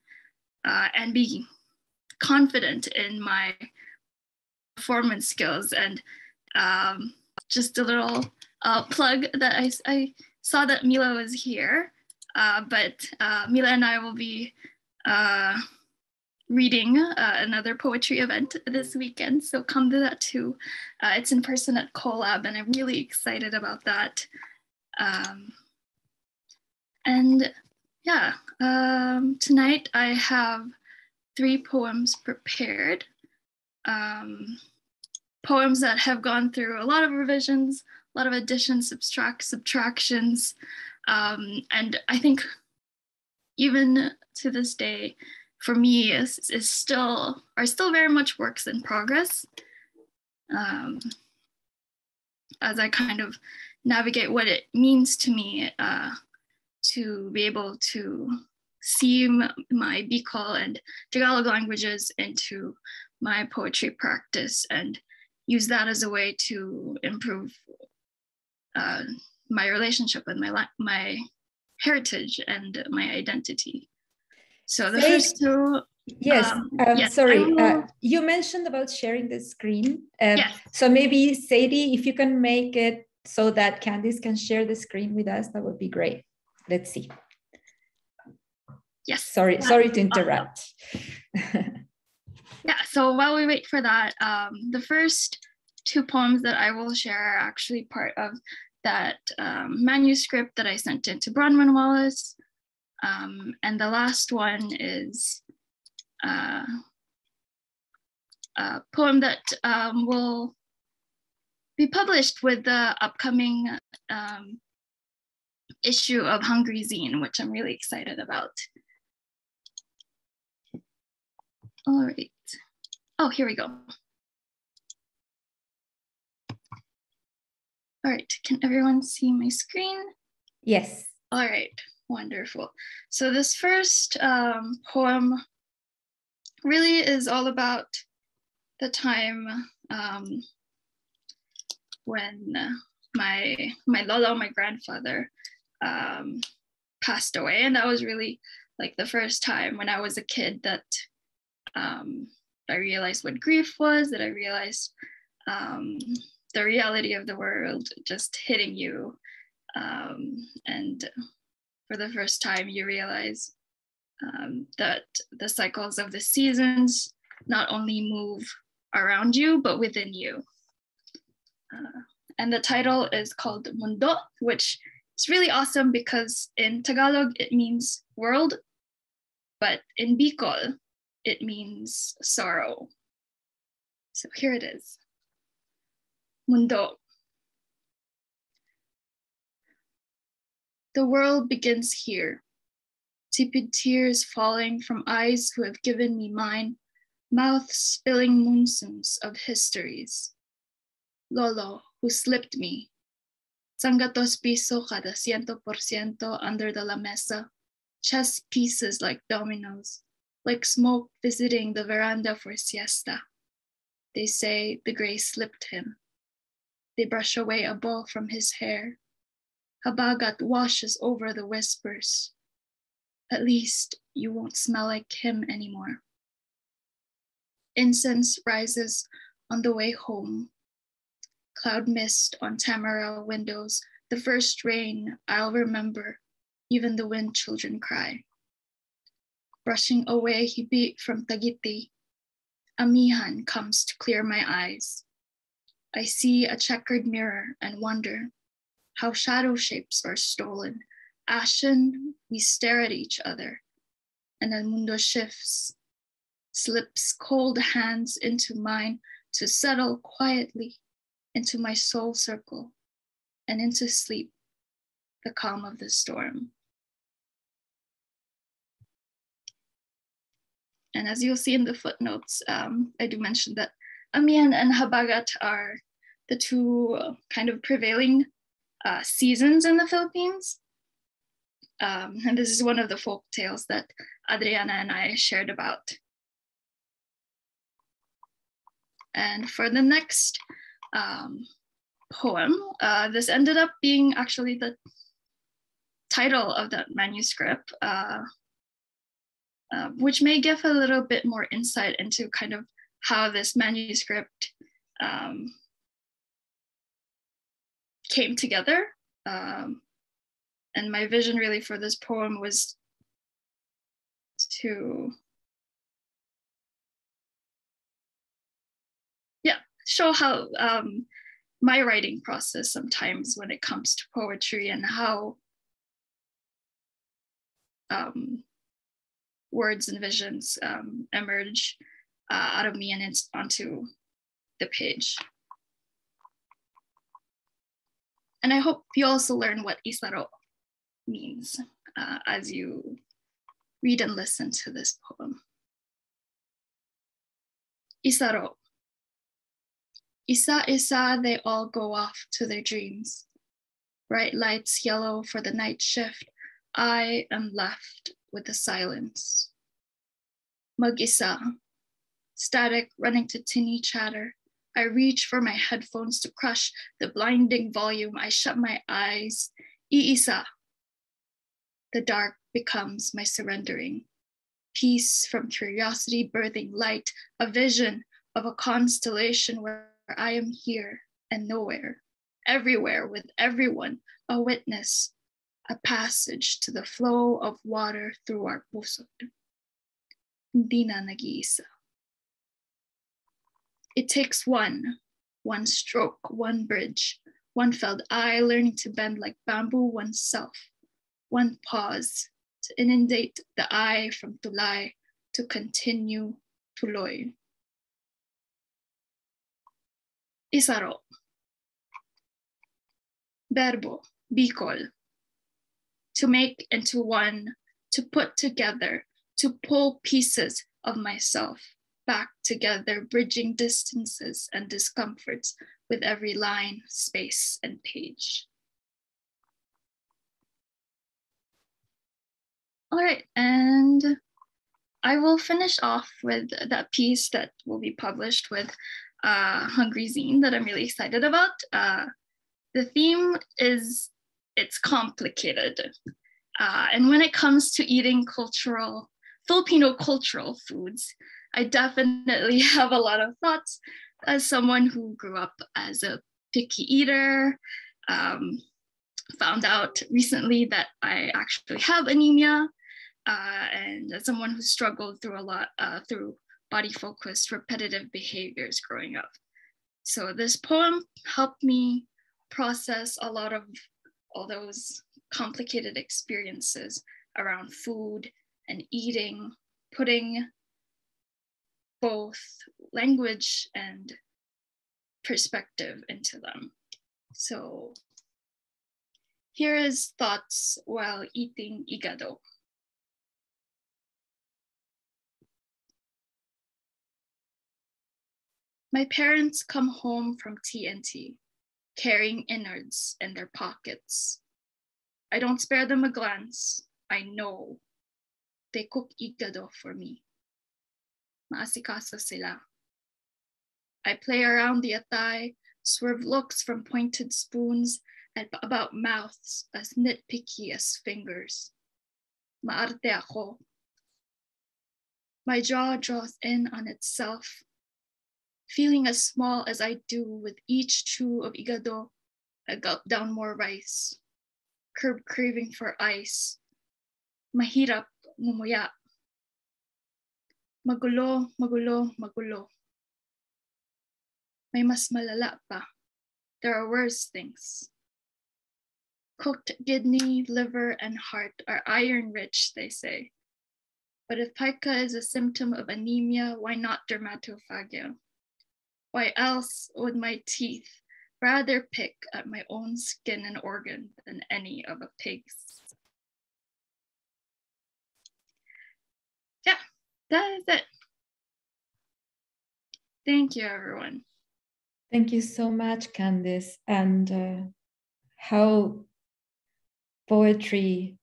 and be confident in my performance skills. And just a little plug that I saw that Mila was here, but Mila and I will be reading another poetry event this weekend, so come to that too. It's in person at Collab, and I'm really excited about that. And yeah, tonight I have 3 poems prepared. Poems that have gone through a lot of revisions, a lot of additions, subtractions, and I think even to this day, for me, are still very much works in progress, as I kind of navigate what it means to me to be able to see my Bicol and Tagalog languages into my poetry practice and use that as a way to improve my relationship with my heritage and my identity. So the first 2. Yes, yes, sorry. You mentioned about sharing the screen. Yes. So maybe Sadie, if you can make it so that Candice can share the screen with us, that would be great. Let's see. Yes. Sorry to interrupt. Yeah, so while we wait for that, the first 2 poems that I will share are actually part of that manuscript that I sent in to Bronwyn Wallace. And the last one is a poem that will be published with the upcoming issue of Hungry Zine, which I'm really excited about. All right. Oh, here we go. All right, can everyone see my screen? Yes. All right, wonderful. So this first poem really is all about the time when my lolo, my grandfather, passed away. And that was really the first time when I was a kid that I realized what grief was, that I realized the reality of the world just hitting you. And for the first time, you realize that the cycles of the seasons not only move around you, but within you. And the title is called Mundo, which is really awesome because in Tagalog, it means world, but in Bicol, it means sorrow. So here it is. Mundo. The world begins here. Tepid tears falling from eyes who have given me mine, mouth spilling monsoons of histories. Lolo, who slipped me. Sangatos piso cada 100% under the la mesa, chess pieces like dominoes, like smoke visiting the veranda for siesta. They say the gray slipped him. They brush away a bow from his hair. Habagat washes over the whispers. At least you won't smell like him anymore. Incense rises on the way home. Cloud mist on Tamara windows, the first rain I'll remember, even the wind children cry. Brushing away hibit from Tagiti, Amihan comes to clear my eyes. I see a checkered mirror and wonder how shadow shapes are stolen. Ashen, we stare at each other, and El Mundo shifts, slips cold hands into mine to settle quietly into my soul circle and into sleep, the calm of the storm. And as you'll see in the footnotes, I do mention that Amihan and Habagat are the two kind of prevailing seasons in the Philippines. And this is one of the folk tales that Adriana and I shared about. And for the next poem, this ended up being actually the title of that manuscript, which may give a little bit more insight into kind of how this manuscript came together. And my vision really for this poem was to show how my writing process sometimes when it comes to poetry and how words and visions emerge out of me and it's onto the page. And I hope you also learn what isaro means as you read and listen to this poem. Isaro. Isa, they all go off to their dreams. Bright lights yellow for the night shift. I am left with the silence. Mag-isa, static running to tinny chatter. I reach for my headphones to crush the blinding volume. I shut my eyes. Iisa. The dark becomes my surrendering. Peace from curiosity birthing light, a vision of a constellation where I am here and nowhere, everywhere with everyone, a witness, a passage to the flow of water through our puso. Hindi na nag-iisa. It takes one stroke, one bridge, one felled eye learning to bend like bamboo oneself, one pause to inundate the eye from tulay to continue tuloy. Isaro. Verbo, bicol. To make into one, to put together, to pull pieces of myself back together, bridging distances and discomforts with every line, space, and page. All right, and I will finish off with that piece that will be published with Hungry Zine that I'm really excited about. The theme is, it's complicated. And when it comes to eating Filipino cultural foods, I definitely have a lot of thoughts as someone who grew up as a picky eater, found out recently that I actually have anemia, and as someone who struggled through a lot through body-focused repetitive behaviors growing up. So this poem helped me process a lot of all those complicated experiences around food and eating, putting both language and perspective into them. So here is thoughts while eating igado. My parents come home from TNT, carrying innards in their pockets. I don't spare them a glance. I know they cook igado for me. Maasikaso sila. I play around the atay, swerve looks from pointed spoons and about mouths as nitpicky as fingers. Maarte ako, My jaw draws in on itself, feeling as small as I do with each chew of igado. I gulp down more rice, curb craving for ice. Mahirap ngumuya. Magulo, magulo, magulo. May mas malala pa. There are worse things. Cooked kidney, liver, and heart are iron-rich, they say. But if pica is a symptom of anemia, why not dermatophagia? Why else would my teeth rather pick at my own skin and organ than any of a pig's? Yeah, that is it. Thank you, everyone. Thank you so much, Candice. And how poetry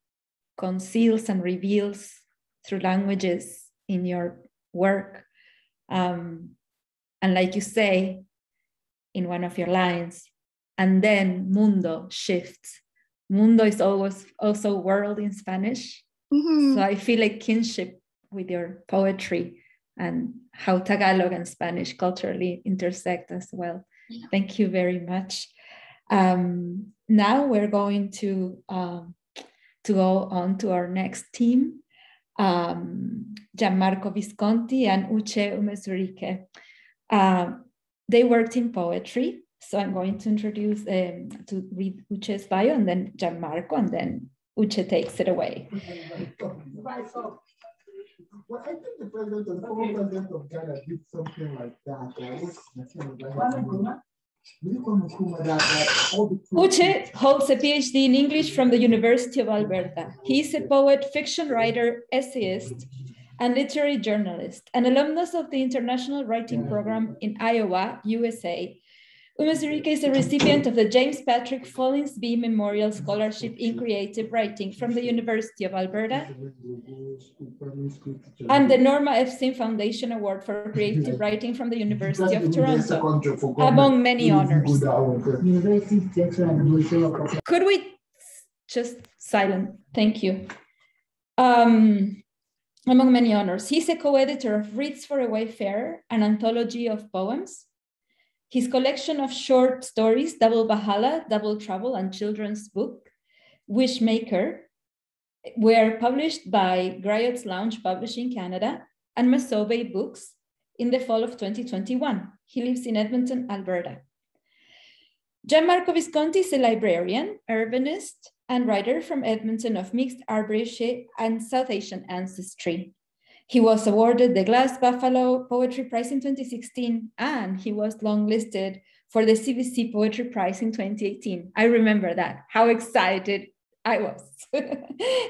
conceals and reveals through languages in your work. And like you say in one of your lines, and then mundo shifts. Mundo is always also world in Spanish. Mm-hmm. So I feel a kinship with your poetry and how Tagalog and Spanish culturally intersect as well. Yeah. Thank you very much. Now we're going to go on to our next team, Gian Marco Visconti and Uche Umezurike. They worked in poetry, so I'm going to introduce to read Uche's bio, and then Gian Marco, and then Uche takes it away. Well, I think the president and former president of Ghana did something like that. Uche holds a PhD in English from the University of Alberta. He is a poet, fiction writer, essayist, and literary journalist, an alumnus of the International Writing Program in Iowa, USA. Umezurike is a recipient of the James Patrick Follinsby Memorial Scholarship in Creative Writing from the University of Alberta and the Norma F. Sim Foundation Award for Creative Writing from the University of Toronto, among many honors. Could we just silent? Thank you. Among many honors, he's a co-editor of Reads for a Wayfarer, an anthology of poems. His collection of short stories, Double Bahala, Double Trouble, and children's book, Wishmaker, were published by Griot's Lounge Publishing Canada and Masobe Books in the fall of 2021. He lives in Edmonton, Alberta. Gian Marco Visconti is a librarian, urbanist, and writer from Edmonton of mixed Arbreshe and South Asian ancestry. He was awarded the Glass Buffalo Poetry Prize in 2016, and he was longlisted for the CBC Poetry Prize in 2018. I remember that, how excited I was.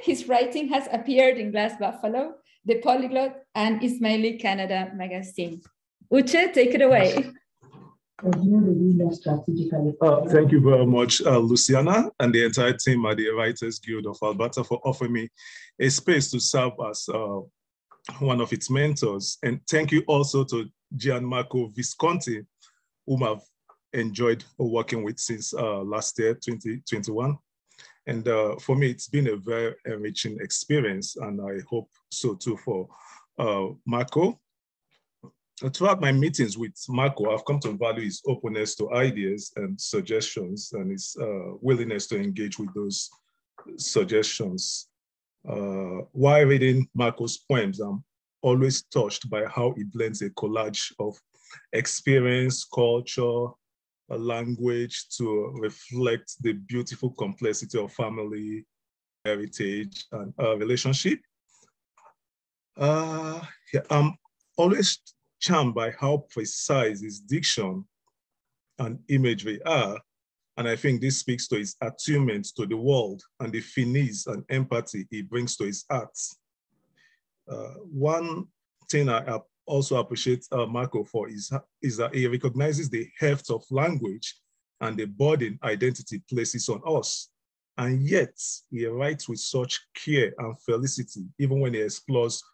His writing has appeared in Glass Buffalo, The Polyglot, and Ismaili Canada magazine. Uche, take it away. Thank you very much, Luciana, and the entire team at the Writers Guild of Alberta for offering me a space to serve as one of its mentors. And thank you also to Gian Marco Visconti, whom I've enjoyed working with since last year, 2021. And for me, it's been a very enriching experience, and I hope so too for Marco. Throughout my meetings with Marco, I've come to value his openness to ideas and suggestions and his willingness to engage with those suggestions. While reading Marco's poems, I'm always touched by how he blends a collage of experience, culture, language to reflect the beautiful complexity of family, heritage, and relationship. Yeah, I'm always charmed by how precise his diction and imagery are. And I think this speaks to his attunement to the world and the finesse and empathy he brings to his art. One thing I also appreciate Marco for is that he recognizes the heft of language and the burden identity places on us. And yet he writes with such care and felicity, even when he explores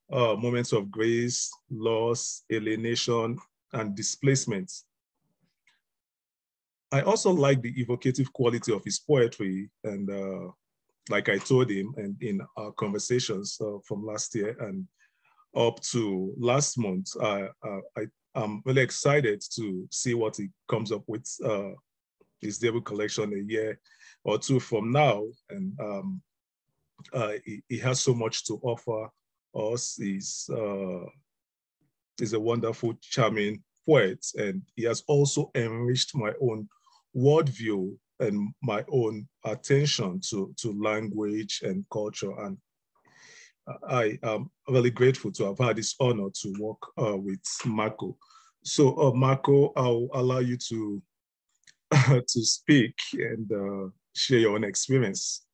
moments of grace, loss, alienation, and displacement. I also like the evocative quality of his poetry, and like I told him and in our conversations from last year, and up to last month. I'm really excited to see what he comes up with his debut collection a year or two from now. And he has so much to offer us. He's a wonderful, charming poet, and he has also enriched my own worldview and my own attention to language and culture. And I am really grateful to have had this honor to work with Marco. So Marco, I'll allow you to speak and share your own experience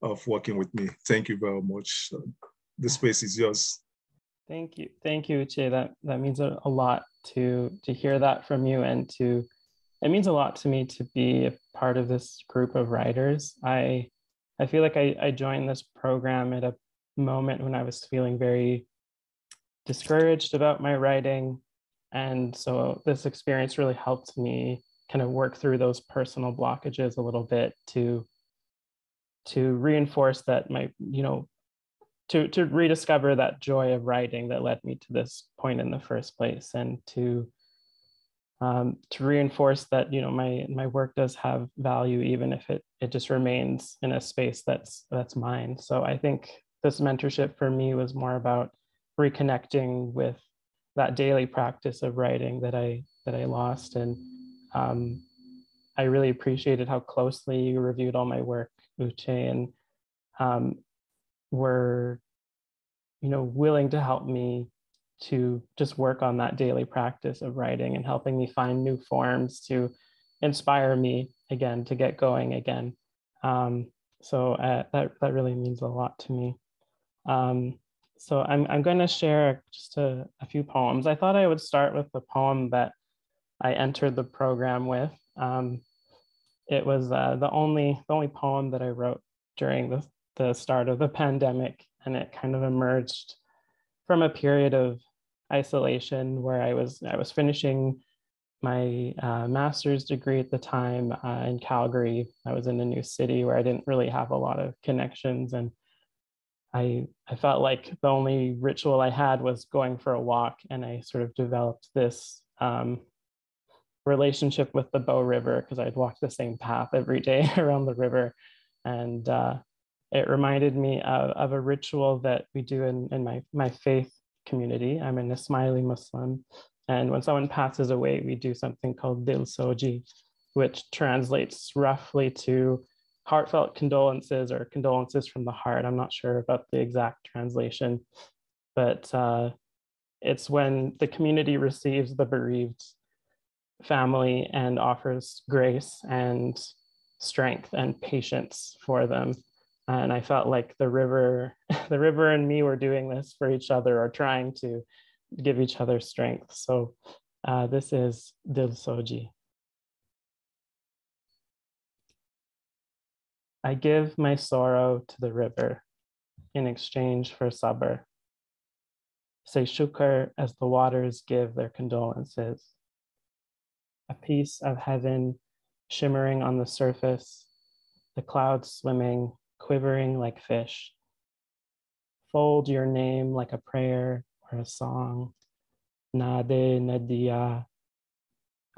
of working with me. Thank you very much. The space is yours. Thank you, Uche. That means a lot to hear that from you, and it means a lot to me to be a part of this group of writers. I feel like I joined this program at a moment when I was feeling very discouraged about my writing, and so this experience really helped me kind of work through those personal blockages a little bit to reinforce that to rediscover that joy of writing that led me to this point in the first place, and to reinforce that my work does have value, even if it just remains in a space that's mine. So I think this mentorship for me was more about reconnecting with that daily practice of writing that I lost, and I really appreciated how closely you reviewed all my work, Uche, and were willing to help me to just work on that daily practice of writing and helping me find new forms to inspire me again to get going again. So that really means a lot to me. So I'm going to share just a few poems. I thought I would start with the poem that I entered the program with. It was the only poem that I wrote during the start of the pandemic, and it kind of emerged from a period of isolation where I was finishing my master's degree at the time in Calgary. I was in a new city where I didn't really have a lot of connections, and I felt like the only ritual I had was going for a walk, and I sort of developed this relationship with the Bow River because I'd walk the same path every day around the river. And it reminded me of a ritual that we do in my faith community. I'm an Ismaili Muslim. And when someone passes away, we do something called Dil Soji, which translates roughly to heartfelt condolences or condolences from the heart. I'm not sure about the exact translation, but it's when the community receives the bereaved family and offers grace and strength and patience for them. And I felt like the river and me were doing this for each other, or trying to give each other strength. So this is Dil Soji. I give my sorrow to the river in exchange for sabr. Say shukr as the waters give their condolences. A piece of heaven shimmering on the surface, the clouds swimming, quivering like fish. Fold your name like a prayer or a song. Nade Nadia,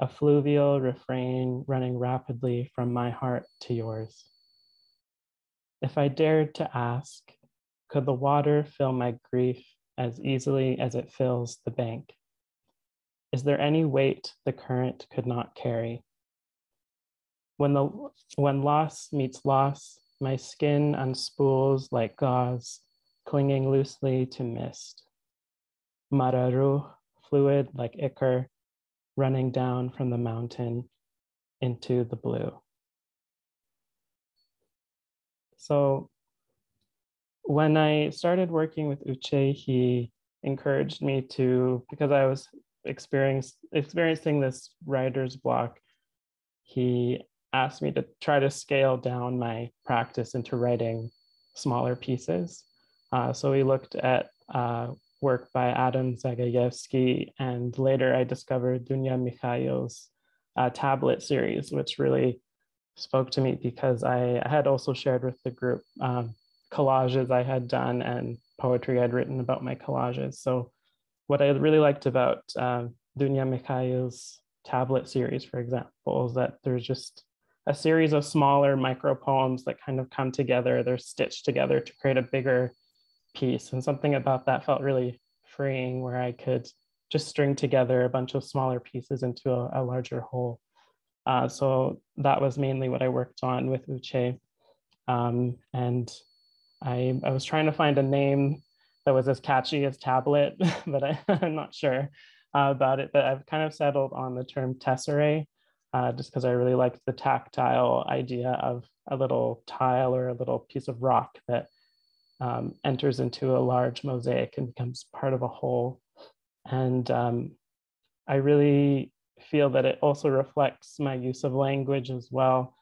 a fluvial refrain running rapidly from my heart to yours. If I dared to ask, could the water fill my grief as easily as it fills the bank? Is there any weight the current could not carry? When loss meets loss, my skin unspools like gauze, clinging loosely to mist. Mararu, fluid like ichor, running down from the mountain into the blue. So when I started working with Uche, he encouraged me to, because I was experiencing this writer's block, he asked me to try to scale down my practice into writing smaller pieces. So we looked at work by Adam Zagajewski, and later I discovered Dunya Mikhail's tablet series, which really spoke to me because I had also shared with the group collages I had done and poetry I'd written about my collages. So what I really liked about Dunya Mikhail's tablet series, for example, is that there's just a series of smaller micro poems that kind of come together. They're stitched together to create a bigger piece. And something about that felt really freeing, where I could just string together a bunch of smaller pieces into a larger whole. So that was mainly what I worked on with Uche. And I was trying to find a name that was as catchy as tablet, but I'm not sure about it. But I've kind of settled on the term tesserae, just because I really liked the tactile idea of a little tile or a little piece of rock that enters into a large mosaic and becomes part of a whole. And I really feel that it also reflects my use of language as well.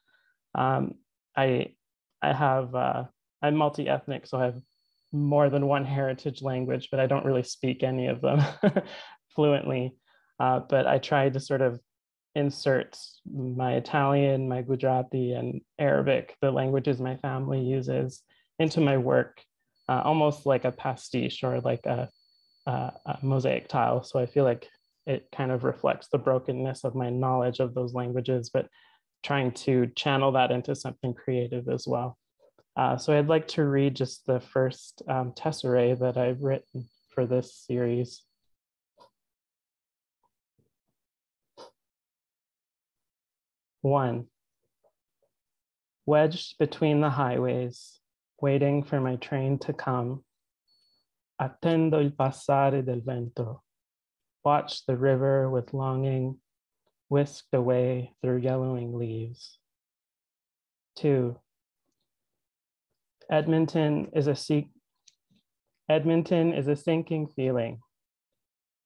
I'm multi-ethnic, so I have more than one heritage language, but I don't really speak any of them fluently. But I tried to sort of insert my Italian, my Gujarati, and Arabic, the languages my family uses, into my work, almost like a pastiche or like a mosaic tile. So I feel like it kind of reflects the brokenness of my knowledge of those languages, but trying to channel that into something creative as well. So I'd like to read just the first tesserae that I've written for this series. One, wedged between the highways, waiting for my train to come. Attendo il passare del vento. Watch the river with longing, whisked away through yellowing leaves. Two, Edmonton is a sinking feeling.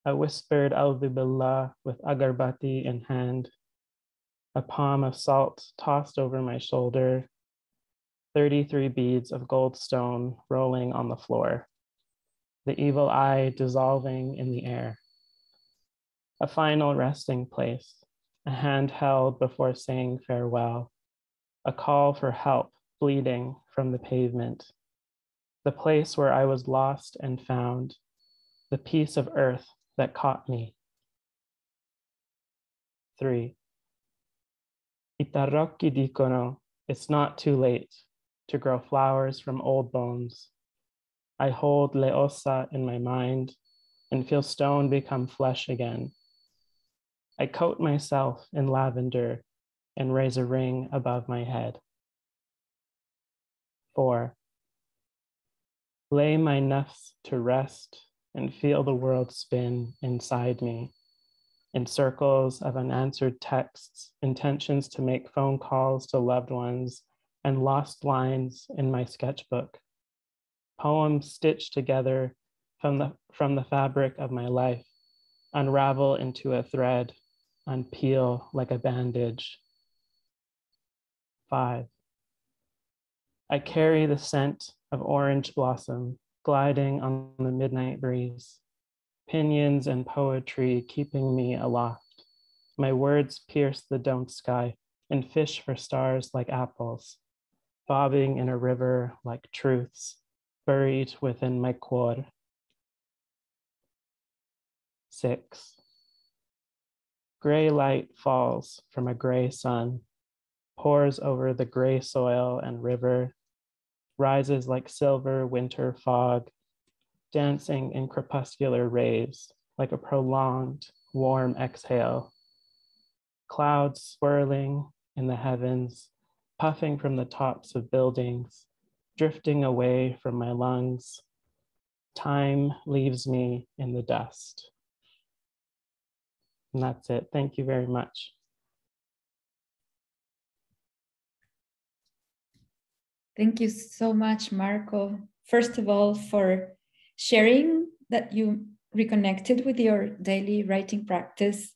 A whispered Allahu Billah with agarbati in hand. A palm of salt tossed over my shoulder. 33 beads of gold stone rolling on the floor. The evil eye dissolving in the air. A final resting place. A hand held before saying farewell. A call for help bleeding from the pavement. The place where I was lost and found. The piece of earth that caught me. 3. I tarocchi dicono, it's not too late to grow flowers from old bones. I hold le ossa in my mind and feel stone become flesh again. I coat myself in lavender and raise a ring above my head. 4. Lay my nafs to rest and feel the world spin inside me, in circles of unanswered texts, intentions to make phone calls to loved ones, and lost lines in my sketchbook. Poems stitched together from the fabric of my life, unravel into a thread, unpeel like a bandage. 5. I carry the scent of orange blossom gliding on the midnight breeze, pinions and poetry keeping me aloft. My words pierce the domed sky and fish for stars like apples, bobbing in a river like truths buried within my core. 6. Gray light falls from a gray sun, pours over the gray soil and river, rises like silver winter fog, dancing in crepuscular rays like a prolonged warm exhale. Clouds swirling in the heavens, puffing from the tops of buildings, drifting away from my lungs. Time leaves me in the dust. And that's it. Thank you very much. Thank you so much, Marco. First of all, for sharing that you reconnected with your daily writing practice,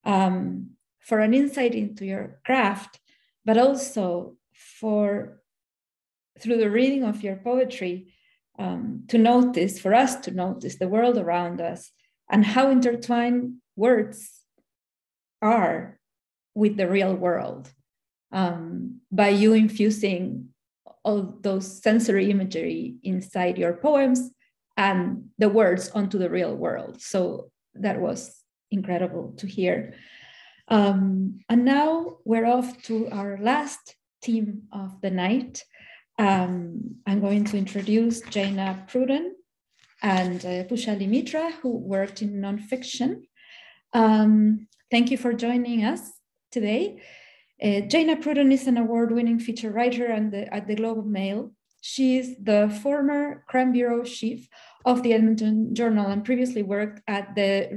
for an insight into your craft, but also for, through the reading of your poetry, for us to notice the world around us and how intertwined words are with the real world, by you infusing all those sensory imagery inside your poems and the words onto the real world. So that was incredible to hear. And now we're off to our last team of the night. I'm going to introduce Jana Pruden and Poushali Mitra, who worked in nonfiction. Thank you for joining us today. Jana Pruden is an award-winning feature writer at the Globe and Mail. She is the former crime bureau chief of the Edmonton Journal and previously worked at the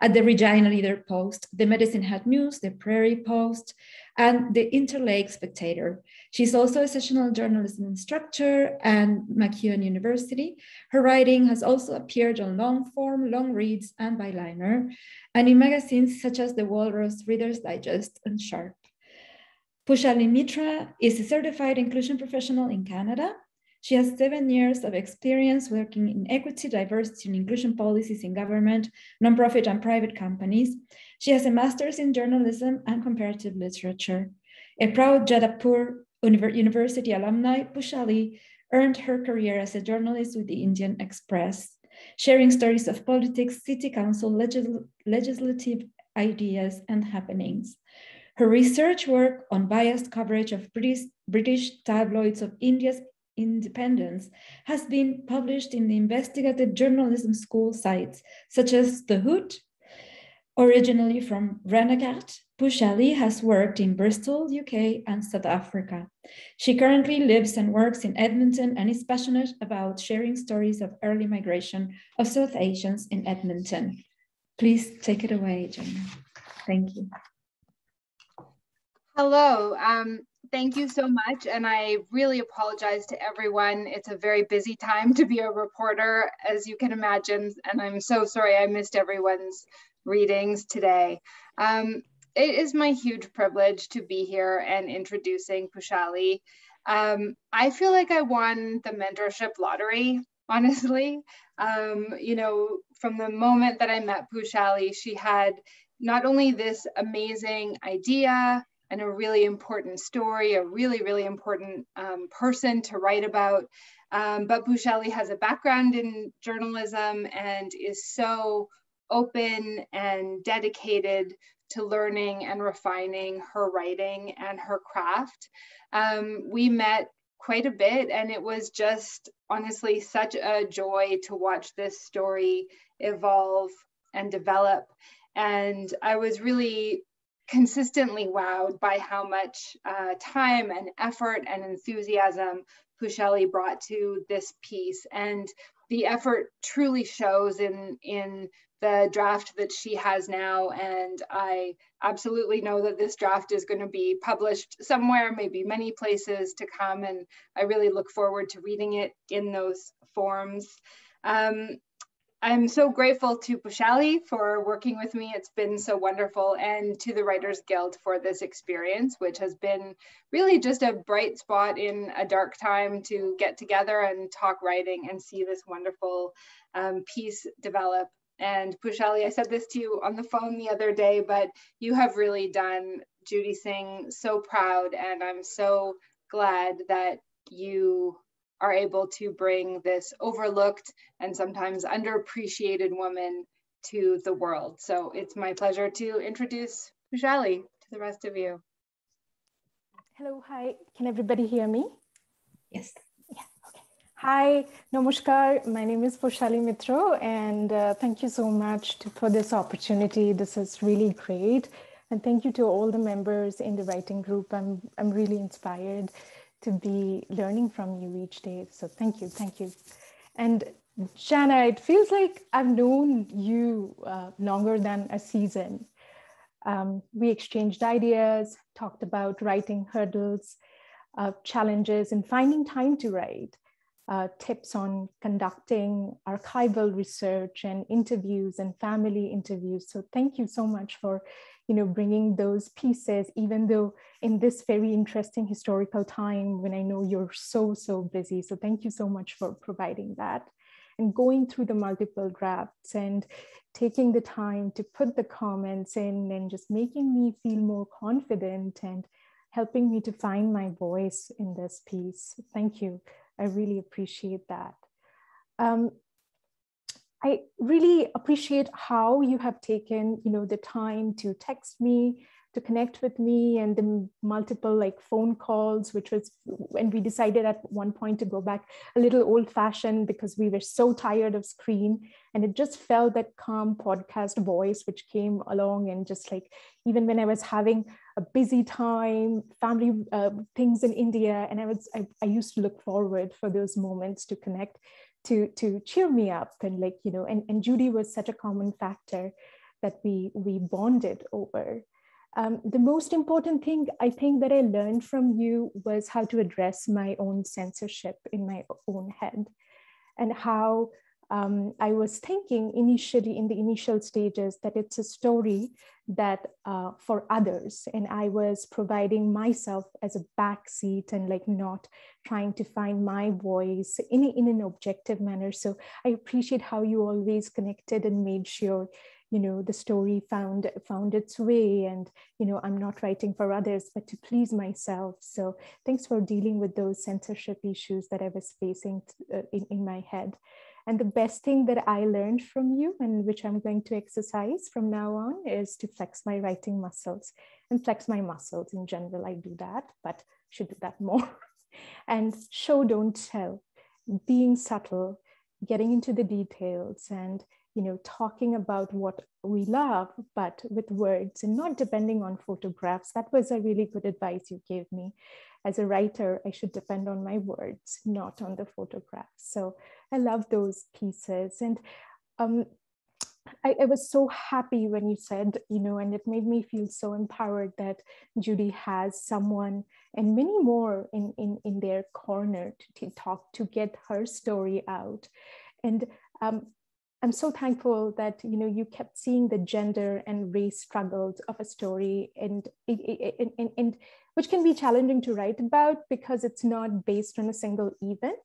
Regina Leader Post, the Medicine Hat News, the Prairie Post, and the Interlake Spectator. She's also a sessional journalism instructor at McEwan University. Her writing has also appeared on long form, long reads, and byliner, and in magazines such as The Walrus, Reader's Digest, and Sharp. Poushali Mitra is a certified inclusion professional in Canada. She has 7 years of experience working in equity, diversity, and inclusion policies in government, nonprofit, and private companies. She has a master's in journalism and comparative literature. A proud Jadavpur University alumni, Poushali earned her career as a journalist with the Indian Express, sharing stories of politics, city council, legislative ideas, and happenings. Her research work on biased coverage of British tabloids of India's independence has been published in the investigative journalism school sites, such as The Hood. Originally from Renegade, Poushali has worked in Bristol, UK, and South Africa. She currently lives and works in Edmonton and is passionate about sharing stories of early migration of South Asians in Edmonton. Please take it away, Jana. Thank you. Hello, thank you so much. And I really apologize to everyone. It's a very busy time to be a reporter, as you can imagine. And I'm so sorry I missed everyone's readings today. It is my huge privilege to be here and introducing Poushali. I feel like I won the mentorship lottery, honestly. You know, from the moment that I met Poushali, she had not only this amazing idea and a really important story, a really, really important person to write about. But Poushali has a background in journalism and is so open and dedicated to learning and refining her writing and her craft. We met quite a bit, and it was just honestly such a joy to watch this story evolve and develop. And I was really consistently wowed by how much time and effort and enthusiasm Poushali brought to this piece. And the effort truly shows in the draft that she has now. And I absolutely know that this draft is going to be published somewhere, maybe many places to come. And I really look forward to reading it in those forms. I'm so grateful to Poushali for working with me. It's been so wonderful, and to the Writers Guild for this experience, which has been really just a bright spot in a dark time to get together and talk writing and see this wonderful piece develop. And Poushali, I said this to you on the phone the other day, but you have really done Judy Singh so proud, and I'm so glad that you are able to bring this overlooked and sometimes underappreciated woman to the world. So it's my pleasure to introduce Poushali to the rest of you. Hello, hi, can everybody hear me? Yes. Yeah, okay. Hi, namaskar, my name is Poushali Mitra, and thank you so much for this opportunity. This is really great. And thank you to all the members in the writing group. I'm really inspired to be learning from you each day. So thank you, thank you. And Jana, it feels like I've known you longer than a season. We exchanged ideas, talked about writing hurdles, challenges, and finding time to write, tips on conducting archival research and interviews and family interviews. So thank you so much for bringing those pieces, even though in this very interesting historical time when I know you're so busy. So thank you so much for providing that and going through the multiple drafts and taking the time to put the comments in and just making me feel more confident and helping me to find my voice in this piece. Thank you. I really appreciate that. I really appreciate how you have taken, the time to text me, to connect with me, and the multiple phone calls, which was when we decided at one point to go back a little old fashioned because we were so tired of screen. And it just felt that calm podcast voice, which came along, and just even when I was having a busy time, family things in India, and I used to look forward for those moments to connect, to cheer me up. And and Judy was such a common factor that we bonded over. The most important thing I think that I learned from you was how to address my own censorship in my own head, and how I was thinking initially in the initial stages that it's a story that for others, and I was providing myself as a backseat and not trying to find my voice in an objective manner. So I appreciate how you always connected and made sure the story found its way, and I'm not writing for others but to please myself. So thanks for dealing with those censorship issues that I was facing in my head. And the best thing that I learned from you, and which I'm going to exercise from now on, is to flex my writing muscles and flex my muscles in general. I do that, but should do that more. And show, don't tell, being subtle, getting into the details, and talking about what we love, but with words and not depending on photographs. That was a really good advice you gave me. As a writer, I should depend on my words, not on the photographs. So I love those pieces. And I was so happy when you said, and it made me feel so empowered that Judy has someone and many more in their corner to talk, to get her story out. And I'm so thankful that you kept seeing the gender and race struggles of a story, and which can be challenging to write about because it's not based on a single event,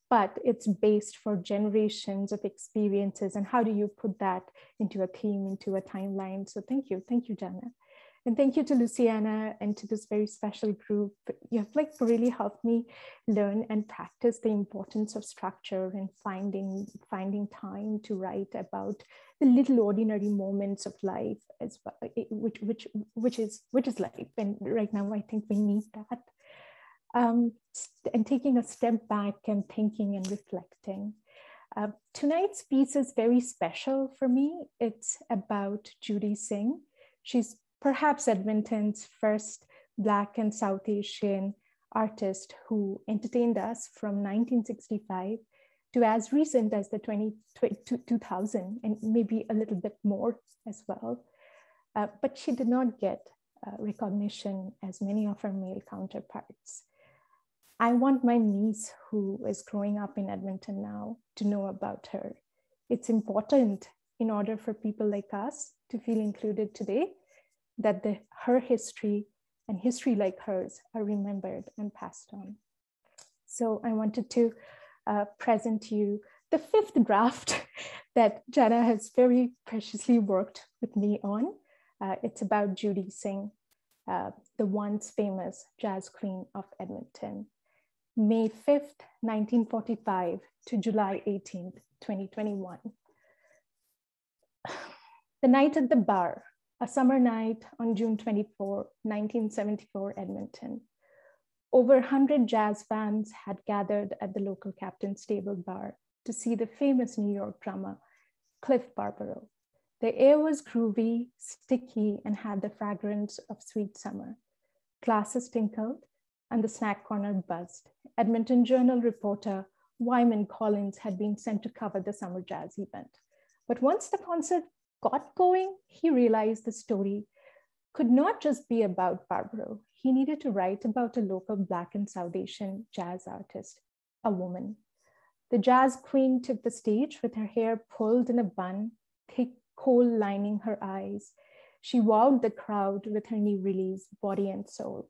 but it's based for generations of experiences. And how do you put that into a theme, into a timeline? So thank you, Jana. And thank you to Luciana and to this very special group. You have really helped me learn and practice the importance of structure and finding time to write about the little ordinary moments of life as well, which is life. And right now, I think we need that. And taking a step back and thinking and reflecting. Tonight's piece is very special for me. It's about Judy Singh. She's perhaps Edmonton's first Black and South Asian artist who entertained us from 1965 to as recent as the 2000, and maybe a little bit more as well. But she did not get recognition as many of her male counterparts. I want my niece, who is growing up in Edmonton now, to know about her. It's important in order for people like us to feel included today, that her history and history like hers are remembered and passed on. So I wanted to present to you the fifth draft that Jana has very preciously worked with me on. It's about Judy Singh, the once famous jazz queen of Edmonton. May 5th, 1945 to July 18th, 2021. The night at the bar. A summer night on June 24, 1974, Edmonton. Over 100 jazz fans had gathered at the local Captain's Table bar to see the famous New York drummer, Cliff Barbaro. The air was groovy, sticky, and had the fragrance of sweet summer. Glasses tinkled, and the snack corner buzzed. Edmonton Journal reporter Wyman Collins had been sent to cover the summer jazz event. But once the concert got going, he realized the story could not just be about Barbaro. He needed to write about a local Black and South Asian jazz artist, a woman. The jazz queen took the stage with her hair pulled in a bun, thick coal lining her eyes. She wowed the crowd with her new release, Body and Soul.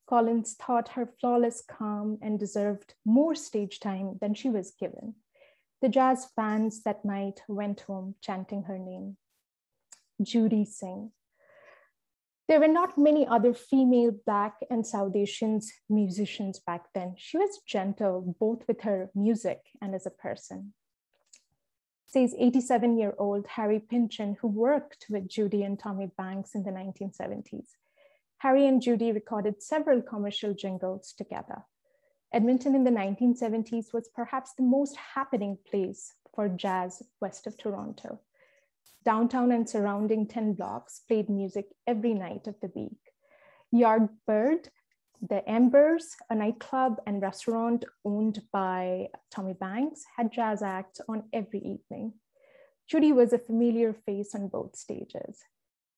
Collins thought her flawless calm and deserved more stage time than she was given. The jazz fans that night went home chanting her name. Judy Singh. There were not many other female Black and South Asian musicians back then. She was gentle, both with her music and as a person. says 87-year-old Harry Pynchon, who worked with Judy and Tommy Banks in the 1970s. Harry and Judy recorded several commercial jingles together. Edmonton in the 1970s was perhaps the most happening place for jazz west of Toronto. Downtown and surrounding 10 blocks played music every night of the week. Yardbird, the Embers, a nightclub and restaurant owned by Tommy Banks, had jazz acts on every evening. Judy was a familiar face on both stages.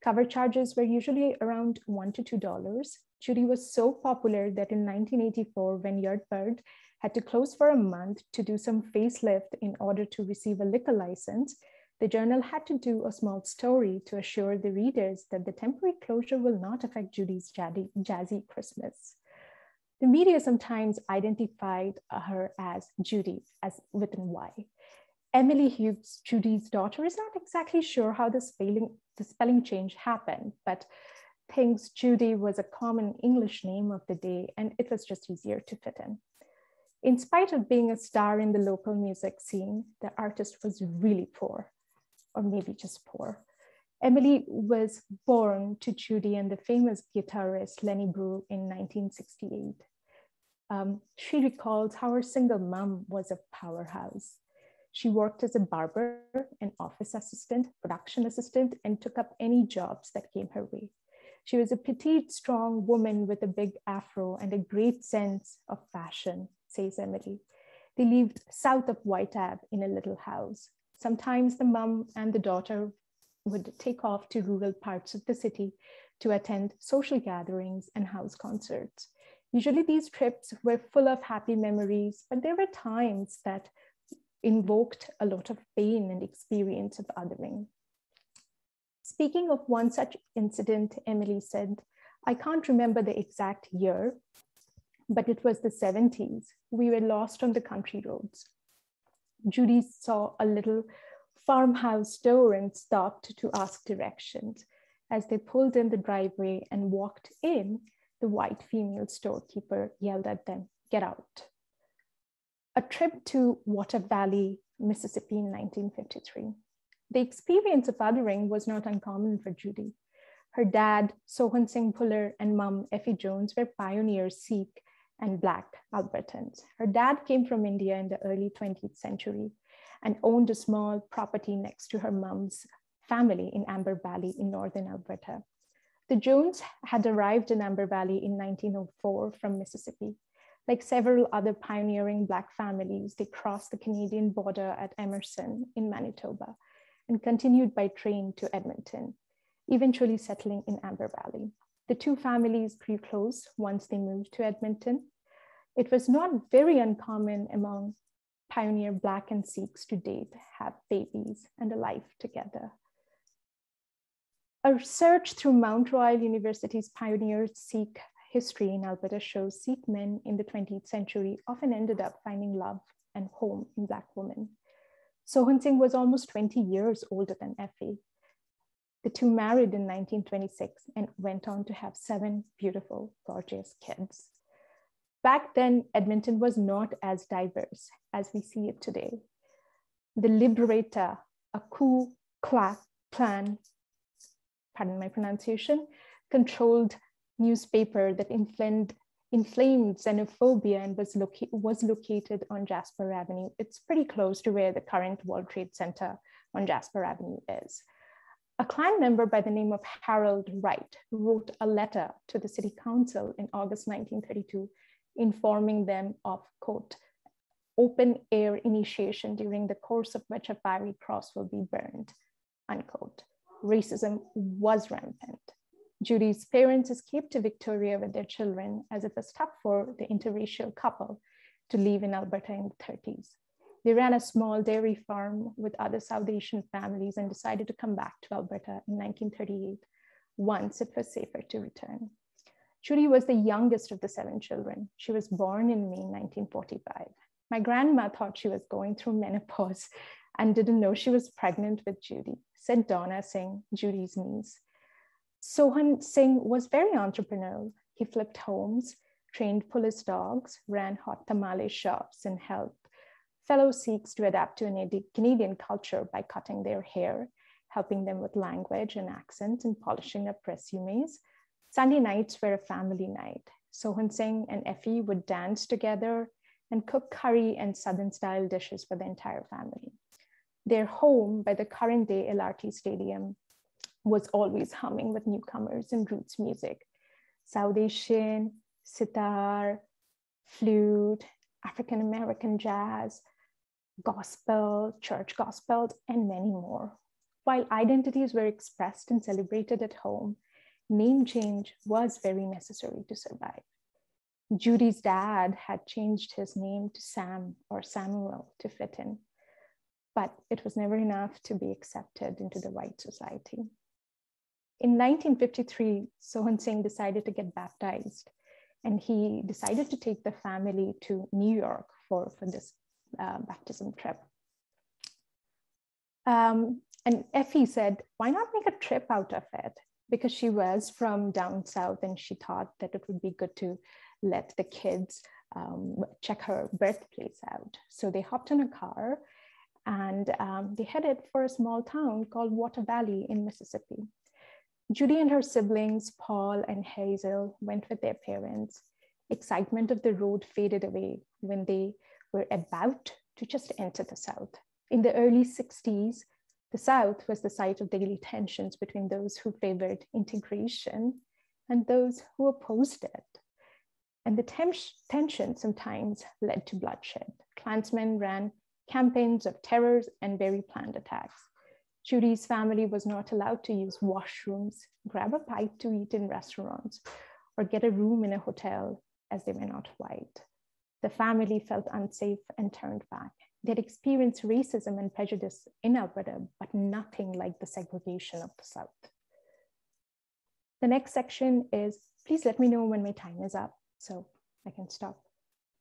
Cover charges were usually around $1 to $2. Judy was so popular that in 1984, when Yardbird had to close for a month to do some facelift in order to receive a liquor license, the Journal had to do a small story to assure the readers that the temporary closure will not affect Judy's jazzy Christmas. The media sometimes identified her as Judy, as with an Y. Emily Hughes, Judy's daughter, is not exactly sure how the spelling change happened, but thinks Judy was a common English name of the day and it was just easier to fit in. In spite of being a star in the local music scene, the artist was really poor, or maybe just poor. Emily was born to Judy and the famous guitarist Lenny Brew in 1968. She recalls how her single mom was a powerhouse. She worked as a barber, an office assistant, production assistant, and took up any jobs that came her way. She was a petite, strong woman with a big afro and a great sense of fashion, says Emily. They lived south of White Ave in a little house. Sometimes the mom and the daughter would take off to rural parts of the city to attend social gatherings and house concerts. Usually these trips were full of happy memories, but there were times that invoked a lot of pain and experience of othering. Speaking of one such incident, Emily said, "I can't remember the exact year, but it was the 70s. We were lost on the country roads. Judy saw a little farmhouse door and stopped to ask directions. As they pulled in the driveway and walked in, the white female storekeeper yelled at them, 'Get out.'" A trip to Water Valley, Mississippi in 1953. The experience of othering was not uncommon for Judy. Her dad, Sohan Singh Puller, and mom, Effie Jones, were pioneer Sikh and Black Albertans. Her dad came from India in the early 20th century and owned a small property next to her mom's family in Amber Valley in northern Alberta. The Jones had arrived in Amber Valley in 1904 from Mississippi. Like several other pioneering Black families, they crossed the Canadian border at Emerson in Manitoba and continued by train to Edmonton, eventually settling in Amber Valley. The two families grew close once they moved to Edmonton. It was not very uncommon among pioneer Black and Sikhs to date, have babies and a life together. A search through Mount Royal University's pioneer Sikh history in Alberta shows Sikh men in the 20th century often ended up finding love and home in Black women. Sohan Singh was almost 20 years older than Effie. The two married in 1926 and went on to have 7 beautiful, gorgeous kids. Back then, Edmonton was not as diverse as we see it today. The Liberator, a Ku Klux Klan, pardon my pronunciation, controlled newspaper that inflamed xenophobia and was located on Jasper Avenue. It's pretty close to where the current World Trade Center on Jasper Avenue is. A Klan member by the name of Harold Wright wrote a letter to the city council in August 1932, informing them of, quote, open air initiation during the course of which a fiery cross will be burned, unquote. Racism was rampant. Judy's parents escaped to Victoria with their children, as it was tough for the interracial couple to live in Alberta in the 30s. They ran a small dairy farm with other South Asian families and decided to come back to Alberta in 1938, once it was safer to return. Judy was the youngest of the 7 children. She was born in May 1945. My grandma thought she was going through menopause and didn't know she was pregnant with Judy, said Donna Singh, Judy's niece. Sohan Singh was very entrepreneurial. He flipped homes, trained police dogs, ran hot tamale shops, and helped Fellow seeks to adapt to a Canadian culture by cutting their hair, helping them with language and accent, and polishing up resumes. Sunday nights were a family night. Sohan Singh and Effie would dance together and cook curry and Southern-style dishes for the entire family. Their home by the current-day LRT Stadium was always humming with newcomers and roots music. South Asian, sitar, flute, African-American jazz, gospel, church gospels, and many more. While identities were expressed and celebrated at home, name change was very necessary to survive. Judy's dad had changed his name to Sam or Samuel to fit in, but it was never enough to be accepted into the white society. In 1953, Sohan Singh decided to get baptized, and he decided to take the family to New York for this baptism trip. And Effie said, why not make a trip out of it? Because she was from down south and she thought that it would be good to let the kids check her birthplace out. So they hopped in a car and they headed for a small town called Water Valley in Mississippi. Judy and her siblings, Paul and Hazel, went with their parents. Excitement of the road faded away when they were about to just enter the South. In the early 60s, the South was the site of daily tensions between those who favored integration and those who opposed it. And the tension sometimes led to bloodshed. Klansmen ran campaigns of terrors and very planned attacks. Judy's family was not allowed to use washrooms, grab a bite to eat in restaurants, or get a room in a hotel as they were not white. The family felt unsafe and turned back. They'd experienced racism and prejudice in Alberta, but nothing like the segregation of the South. The next section is, please let me know when my time is up so I can stop.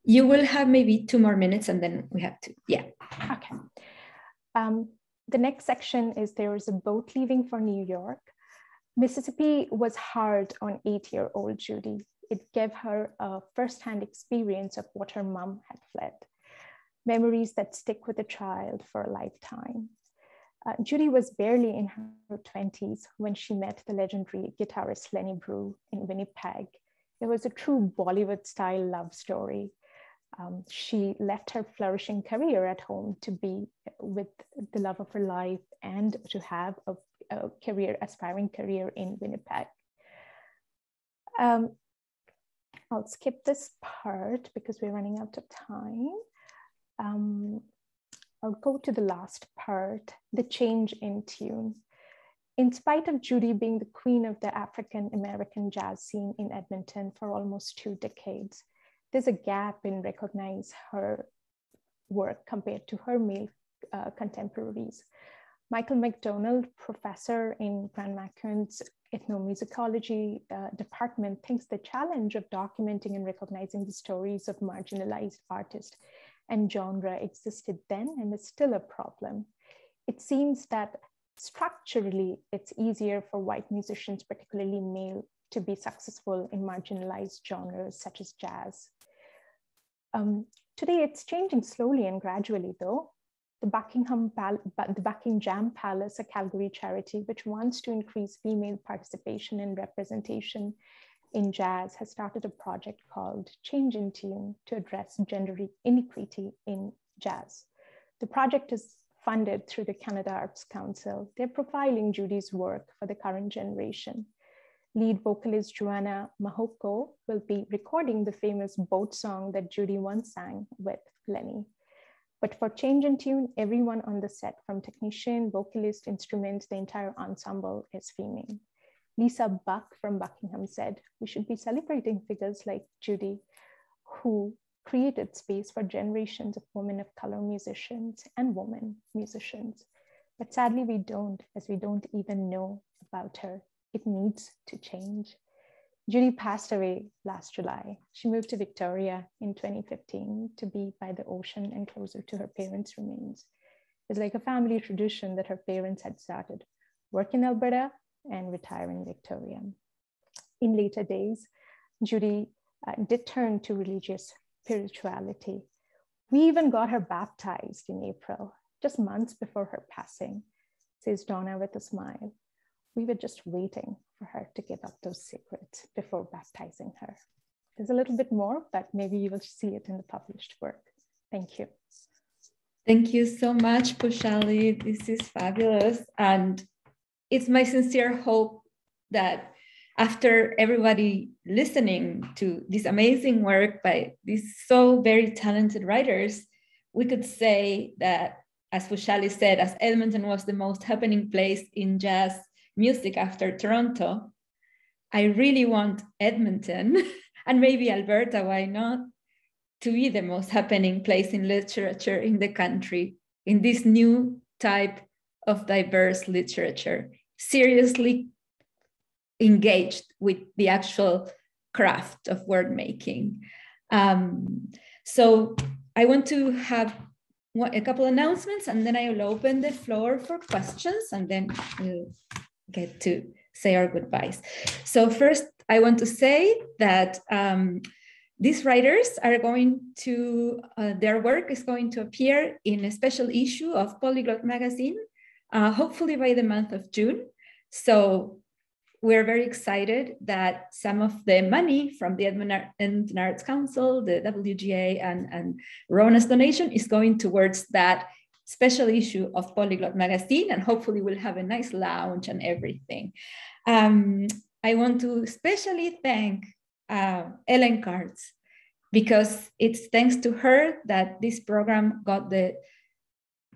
You will have maybe 2 more minutes and then we have to, yeah. Okay. The next section is there was a boat leaving for New York. Mississippi was hard on 8-year-old Judy. It gave her a firsthand experience of what her mom had fled. Memories that stick with a child for a lifetime. Judy was barely in her 20s when she met the legendary guitarist Lenny Brew in Winnipeg. It was a true Bollywood-style love story. She left her flourishing career at home to be with the love of her life and to have a aspiring career in Winnipeg. I'll skip this part because we're running out of time. I'll go to the last part, the change in tune. In spite of Judy being the queen of the African-American jazz scene in Edmonton for almost 2 decades, there's a gap in recognizing her work compared to her male contemporaries. Michael McDonald, professor in Grant McEwen's ethnomusicology department, thinks the challenge of documenting and recognizing the stories of marginalized artists and genre existed then and is still a problem. It seems that structurally, it's easier for white musicians, particularly male, to be successful in marginalized genres such as jazz. Today, it's changing slowly and gradually, though. The Buckingham Palace, a Calgary charity, which wants to increase female participation and representation in jazz, has started a project called Change in Tune to address gender inequity in jazz. The project is funded through the Canada Arts Council. They're profiling Judy's work for the current generation. Lead vocalist Joanna Mahoko will be recording the famous boat song that Judy once sang with Lenny. But for Change in Tune, everyone on the set, from technician, vocalist, instruments, the entire ensemble is female. Lisa Buck from Buckingham said, we should be celebrating figures like Judy, who created space for generations of women of color musicians and women musicians. But sadly, we don't, as we don't even know about her. It needs to change. Judy passed away last July. She moved to Victoria in 2015 to be by the ocean and closer to her parents' remains. It's like a family tradition that her parents had started work in Alberta and retire in Victoria. In later days, Judy did turn to religious spirituality. We even got her baptized in April, just months before her passing, says Donna with a smile. We were just waiting for her to give up those secrets before baptizing her. There's a little bit more, but maybe you will see it in the published work. Thank you. Thank you so much, Poushali. This is fabulous. And it's my sincere hope that after everybody listening to this amazing work by these so very talented writers, we could say that, as Poushali said, as Edmonton was the most happening place in jazz music after Toronto, I really want Edmonton, and maybe Alberta, why not, to be the most happening place in literature in the country, in this new type of diverse literature, seriously engaged with the actual craft of word making. So I want to have a couple announcements, and then I will open the floor for questions, and then we'll get to say our goodbyes. So first, I want to say that these writers are going to, their work is going to appear in a special issue of Polyglot magazine, hopefully by the month of June. So we're very excited that some of the money from the Edmonton Arts Council, the WGA, and Rona's donation is going towards that special issue of Polyglot magazine, and hopefully we'll have a nice lounge and everything. I want to especially thank Ellen Kartz, because it's thanks to her that this program got the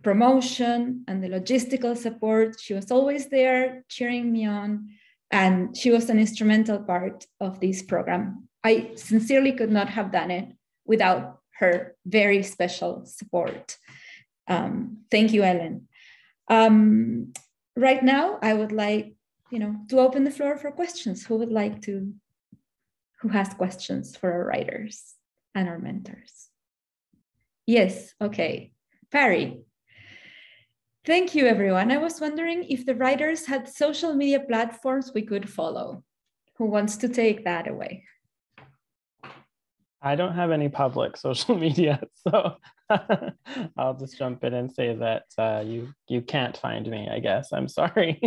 promotion and the logistical support. She was always there cheering me on, and she was an instrumental part of this program. I sincerely could not have done it without her very special support. Thank you, Ellen. Right now, I would like, to open the floor for questions. Who has questions for our writers and our mentors? Yes, okay. Parry. Thank you, everyone. I was wondering if the writers had social media platforms we could follow. Who wants to take that away? I don't have any public social media, so I'll just jump in and say that you can't find me, I guess. I'm sorry.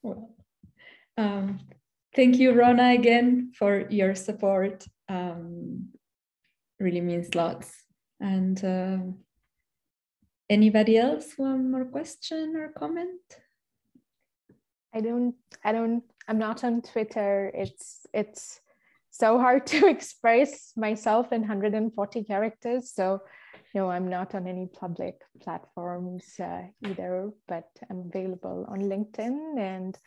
Well, thank you, Rona, again for your support. Really means lots. And anybody else? One more question or comment? I'm not on Twitter. It's so hard to express myself in 140 characters. So no, I'm not on any public platforms either, but I'm available on LinkedIn and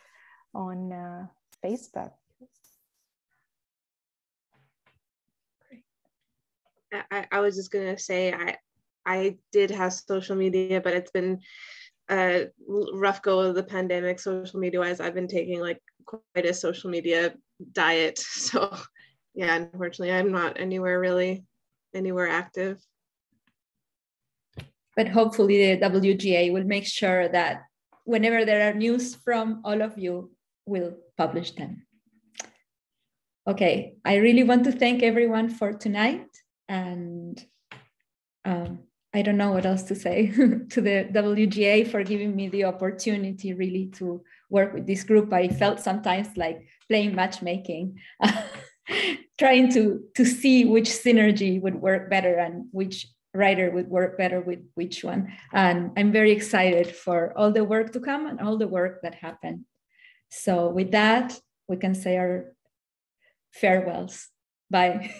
on Facebook. I was just gonna say I did have social media, but it's been a rough go of the pandemic social media wise. I've been taking like quite a social media diet. So yeah, unfortunately I'm not anywhere active. But hopefully the WGA will make sure that whenever there are news from all of you, we'll publish them. Okay, I really want to thank everyone for tonight. And I don't know what else to say to the WGA for giving me the opportunity really to work with this group. I felt sometimes like playing matchmaking, trying to see which synergy would work better and which writer would work better with which one. And I'm very excited for all the work to come and all the work that happened. So with that, we can say our farewells. Bye.